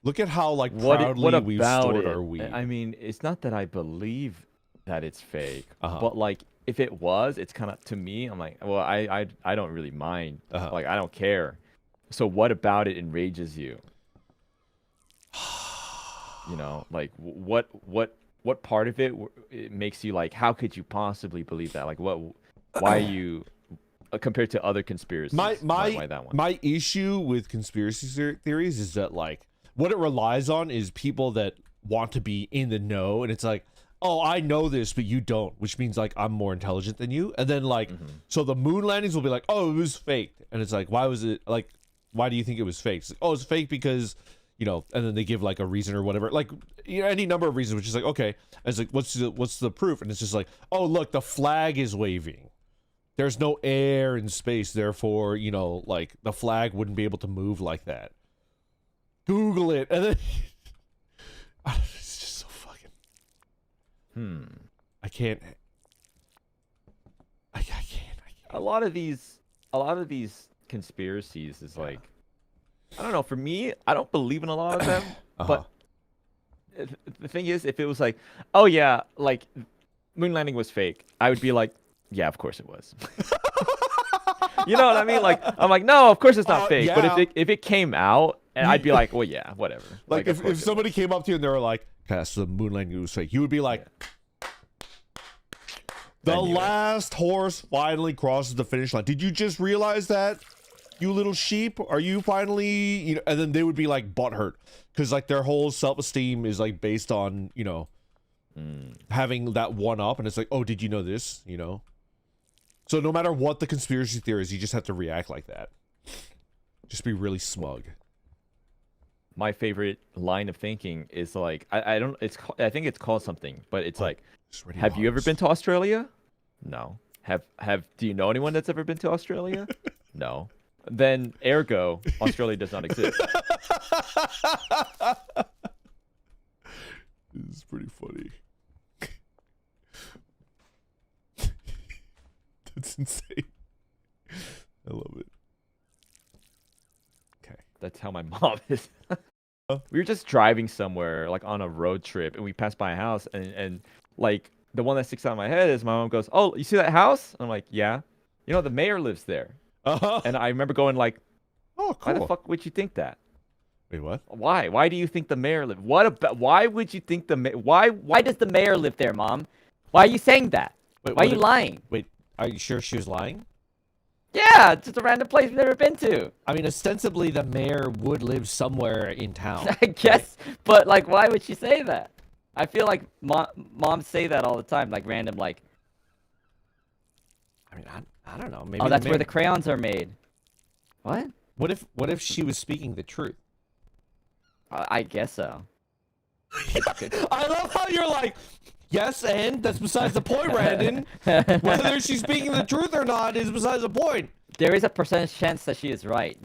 look at how like proudly we've stored our weed. I mean, it's not that I believe that it's fake, Uh-huh. but like if it was, it's kind of, to me, I'm like, well, I don't really mind. Uh-huh. Like I don't care. So what about it enrages you? You know, like what part of it makes you like, how could you possibly believe that? Like why are you compared to other conspiracies? Why that one? My issue with conspiracy theories is that like what it relies on is people that want to be in the know, and it's like, oh, I know this, but you don't, which means like I'm more intelligent than you. And then like, so the moon landings will be like, oh, it was faked, and it's like, why was it like? Why do you think it was fake? It's like, oh, it's fake because, you know, and then they give like a reason or whatever, like, you know, any number of reasons, which is like, okay. And it's like, what's the proof? And it's just like, oh, look, the flag is waving. There's no air in space, therefore, you know, like the flag wouldn't be able to move like that. Google it, and then it's just so fucking. I can't. A lot of these conspiracies is like, I don't know. For me, I don't believe in a lot of them. But the thing is, if it was like, oh yeah, like moon landing was fake, I would be like, yeah, of course it was. You know what I mean? Like, I'm like, no, of course it's not fake. Yeah. But if it came out, and I'd be like, well, yeah, whatever. Like if somebody came up to you and they were like, "Cass, the moon landing was fake," you would be like, "The last horse finally crosses the finish line. Did you just realize that, you little sheep? Are you finally, you know?" And then they would be like butthurt because like their whole self-esteem is like based on, you know, having that one up, and it's like, oh, did you know this? You know. So no matter what the conspiracy theory is, you just have to react like that. Just be really smug. My favorite line of thinking is like, I think it's called something, but it's like, have you ever been to Australia? No. Do you know anyone that's ever been to Australia? No. Then ergo, Australia does not exist. This is pretty funny. That's insane. I love it. Okay. That's how my mom is. We were just driving somewhere, like on a road trip, and we passed by a house, and like the one that sticks out in my head is my mom goes, "Oh, you see that house?" And I'm like, "Yeah." You know, the mayor lives there. And I remember going like, "Oh, cool. Why the fuck would you think that?" Wait, what? Why? Why do you think the mayor live? What about? Why would you think the mayor? Why does the mayor live there, Mom? Why are you saying that? Wait, why are you lying? Wait, are you sure she was lying? Yeah, it's just a random place we've never been to. I mean, ostensibly the mayor would live somewhere in town. I guess, but like, why would she say that? I feel like moms say that all the time, like random, like. I mean, I don't know. Maybe. Oh, that's where the crayons are made. What? What if she was speaking the truth? I guess so. I love how you're like, yes, and that's besides the point, Brandon. Whether she's speaking the truth or not is besides the point. there is a percentage chance that she is right.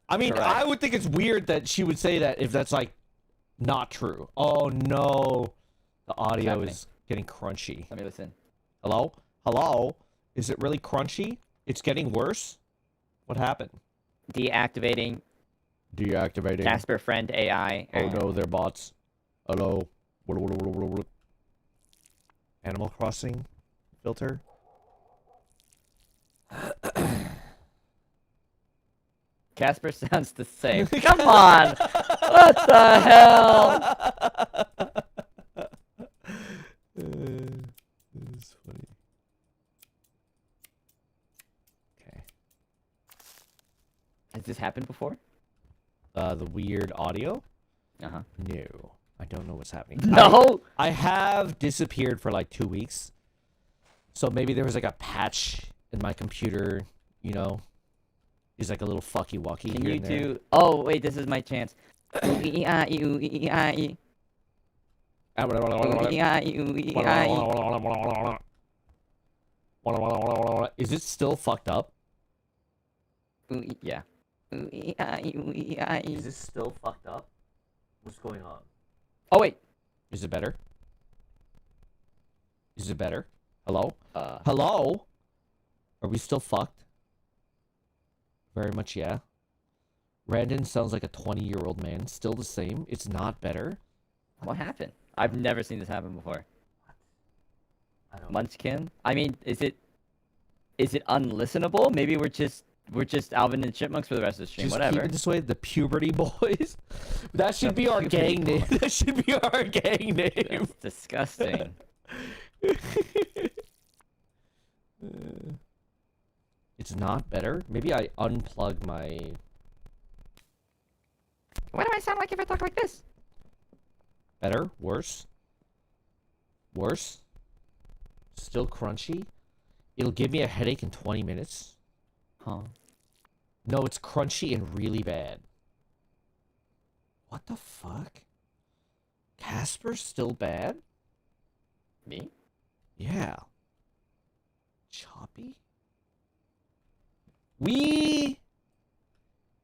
I mean, Correct. I would think it's weird that she would say that if that's like not true. Oh no, the audio happening? is getting crunchy. Let me listen. Hello, hello. Is it really crunchy? It's getting worse. What happened? Deactivating Deactivating. Caspurr friend AI. Oh no, they're bots. Hello. Animal Crossing filter. Caspurr sounds the same. Come on! What the hell? It's funny. Okay. Has this happened before? The weird audio? Uh-huh. No. I don't know what's happening. No! I have disappeared for like 2 weeks. So maybe there was like a patch in my computer, you know. It's like a little fucky wucky. Can here you and there. do... Oh, wait, this is my chance. Ooh-ee-ah-ee, ooh-ee-ah-ee. Ooh-ee-ah-ee, ooh-ee-ah-ee. Is it still fucked up? Ooh-ee- Yeah. Ooh-ee-ah-ee, ooh-ee-ah-ee. Is this still fucked up? What's going on? Oh, wait. Is it better? Is it better? Hello? Uh, Hello? Are we still fucked? Very much, yeah. Randon sounds like a 20-year-old man. Still the same. It's not better. what happened? I've never seen this happen before. I don't Munchkin? I mean, is it unlistenable? Maybe we're just Alvin and Chipmunks for the rest of the stream. Just Whatever. keep it this way. The Puberty Boys. That should be our Puberty gang name. That should be our gang name. That's disgusting. It's not better. Maybe I unplug my. What do I sound like if I talk like this? Better? Worse? Worse? Still crunchy? It'll give me a headache in 20 minutes. Huh. No, it's crunchy and really bad. What the fuck? Caspur's still bad? Me? Yeah. Choppy? We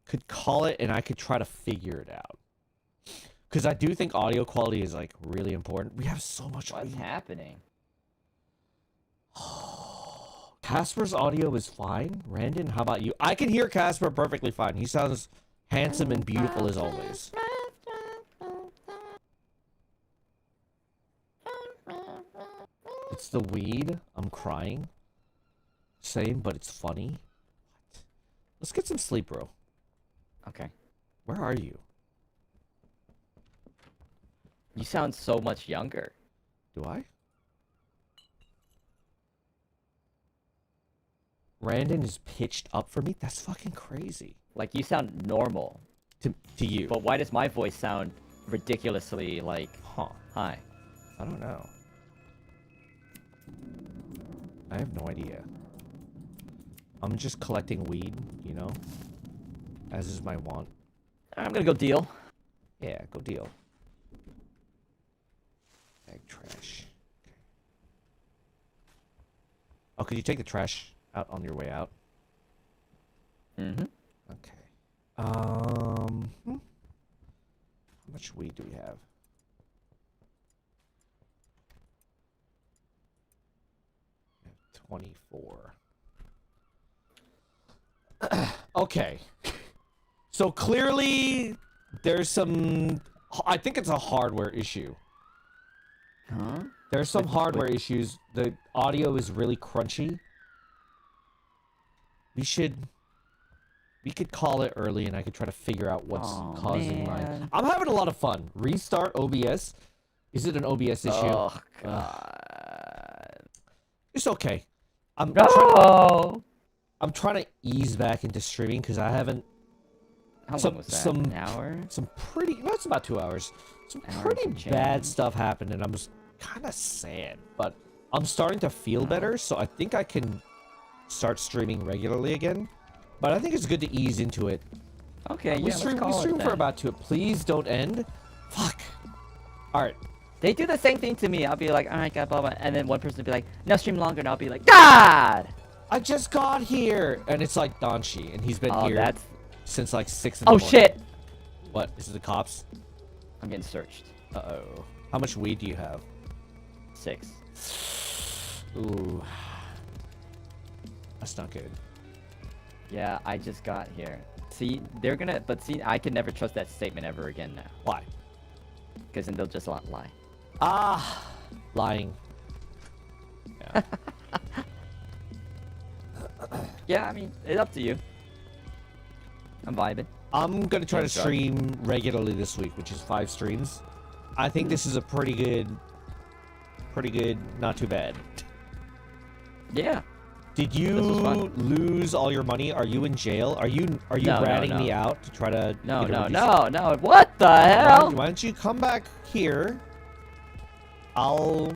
could call it and I could try to figure it out. Because I do think audio quality is like really important. We have so much. What's happening? Caspur's audio is fine. Randon, how about you? I can hear Caspurr perfectly fine. He sounds handsome and beautiful as always. It's the weed. I'm crying. Same, but it's funny. What? Let's get some sleep, bro. Okay. Where are you? You sound so much younger. Do I? Randon is pitched up for me? That's fucking crazy. Like, you sound normal. To you. But why does my voice sound ridiculously, like, high? I don't know. I have no idea. I'm just collecting weed, you know? As is my want. I'm gonna go deal. Yeah, go deal. Bag trash. Oh, could you take the trash out on your way out? Mm-hmm. Okay. How much weed do we have? We have 24. Okay. So clearly there's some I think it's a hardware issue. Huh? There's some hardware issues. The audio is really crunchy. We could call it early and I could try to figure out what's causing mine. I'm having a lot of fun. Restart OBS. Is it an OBS issue? Oh, God. It's okay. I'm trying to ease back into streaming because I haven't. How long was that? An hour? No, it's about 2 hours. Some Hour pretty and some bad change. stuff happened, and I'm just kind of sad. But I'm starting to feel better, so I think I can start streaming regularly again. But I think it's good to ease into it. Okay, We yeah, stream let's call it for then. about 2. Please don't end. Fuck. All right. They do the same thing to me. I'll be like, all right, God, blah, blah. And then one person will be like, no, stream longer. And I'll be like, God! I just got here, and it's like Donchi, and he's been Oh, here that's. since like 6 in the Oh morning. shit! What? Is it the cops? I'm getting searched. Uh-oh. How much weed do you have? 6. Ooh. That's not good. Yeah, I just got here. See, they're gonna. But see, I can never trust that statement ever again now. Why? Because then they'll just lie. Ah, lying. Yeah. Yeah, I mean, it's up to you. I'm vibing. I'm gonna try to Yeah, stream regularly this week, which is 5 streams. I think this is a pretty good, not too bad. Yeah. Did This was you fun. lose all your money? Are you in jail? Are you No, ratting no. me out to try to? No, get a no, reduced- no, no. What the hell? Why don't you come back here? I'll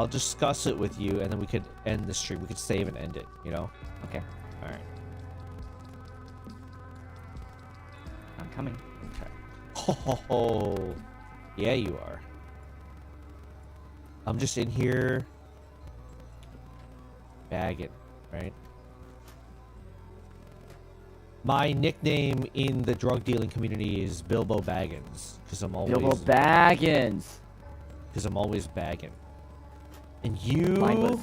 discuss it with you, and then we could end the stream. We could save and end it. You know? Okay, All right. I'm coming. Oh, yeah, you are. I'm just in here bagging, right? My nickname in the drug dealing community is Bilbo Baggins because I'm always Bilbo Baggins. bagging. And you, Mine was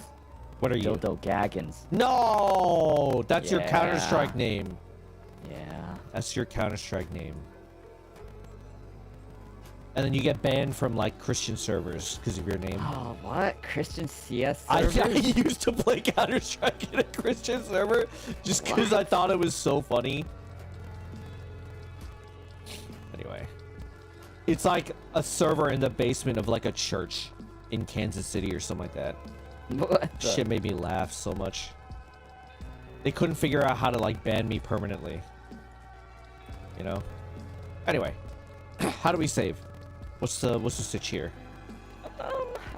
what are you? Dildo Gaggins. No, that's your Yeah. Counter-Strike name. Yeah. That's your Counter-Strike name. And then you get banned from like Christian servers because of your name. Oh, what? Christian CS I servers? used to play Counter-Strike in a Christian server just because I thought it was so funny. Anyway. It's like a server in the basement of like a church in Kansas City or something like that. What the- Shit made me laugh so much. They couldn't figure out how to like ban me permanently. You know? Anyway. How do we save? What's the stitch here?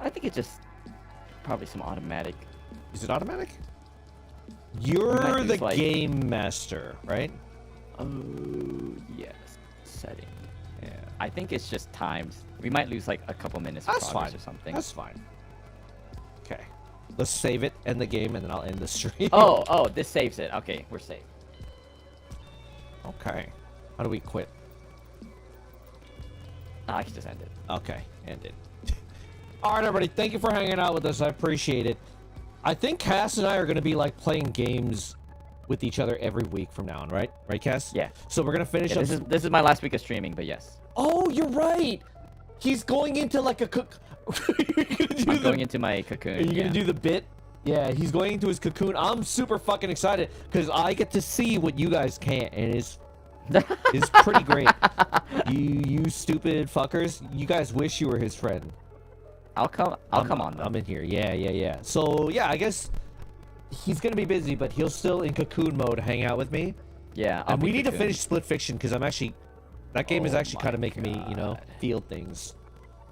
I think it's just probably some automatic. Is it automatic? might You're use, the like- game master, right? Oh, yes. Setting. Yeah. I think it's just times. We might lose like a couple minutes of That's progress fine. or something. That's fine. Okay. Let's save it, end the game, and then I'll end the stream. Oh, this saves it. Okay, we're safe. Okay. How do we quit? I can just end it. Okay, end it. All right, everybody. Thank you for hanging out with us. I appreciate it. I think Cass and I are going to be like playing games with each other every week from now on, right? Right, Cass? Yeah. So we're going to finish Yeah, up. this is my last week of streaming, but yes. Oh, you're right. He's going into like a cook. I'm going into my cocoon. Are you yeah. gonna do the bit? Yeah, he's going into his cocoon. I'm super fucking excited because I get to see what you guys can't, and it's pretty great. You stupid fuckers. You guys wish you were his friend. I'll come on though. I'm in here. Yeah. So yeah, I guess he's gonna be busy, but he'll still in cocoon mode hang out with me. Yeah. I'll And be we need to cocoon. finish Split Fiction because I'm actually that game is Oh actually kind of my making me, you know, God. feel things.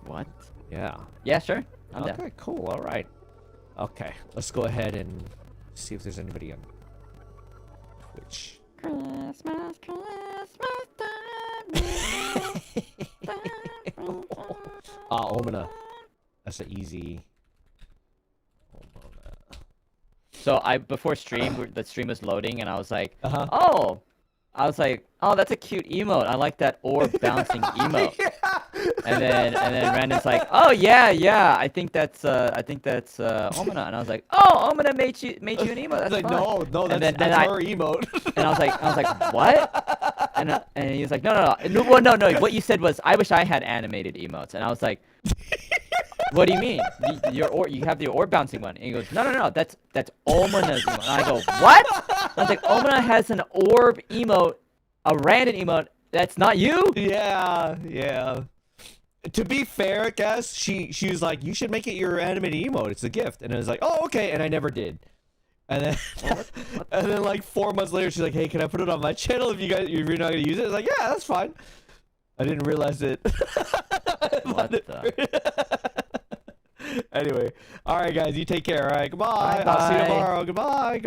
What? Yeah. Yeah, sure. I'm Okay, down. cool. All right. Okay, let's go ahead and see if there's anybody on Twitch. Christmas time. Omina. That's an easy. Omina. So before stream, the stream was loading, and I was like, Uh-huh. oh, that's a cute emote. I like that orb bouncing emote. And then Randon's like, oh yeah, I think that's Omina, and I was like, oh, Omina made you an emote. That's Like, fine. no, And that's then I- her emote. And I was like, what? And he was like, no. No. What you said was, I wish I had animated emotes. And I was like, what do you mean? You have the orb bouncing one. And he goes, no. That's Omina's emote. And I go, what? I was like, Omina has an orb emote, a random emote. That's not you? Yeah. To be fair, I guess she was like, you should make it your animated emote. It's a gift. And I was like, oh, okay. And I never did. And then, and then like 4 months later, she's like, hey, can I put it on my channel if you're not gonna use it? I was like, yeah, that's fine. I didn't realize it. What the? Anyway, all right, guys, you take care. All right, goodbye. Bye-bye. I'll see you tomorrow. Goodbye.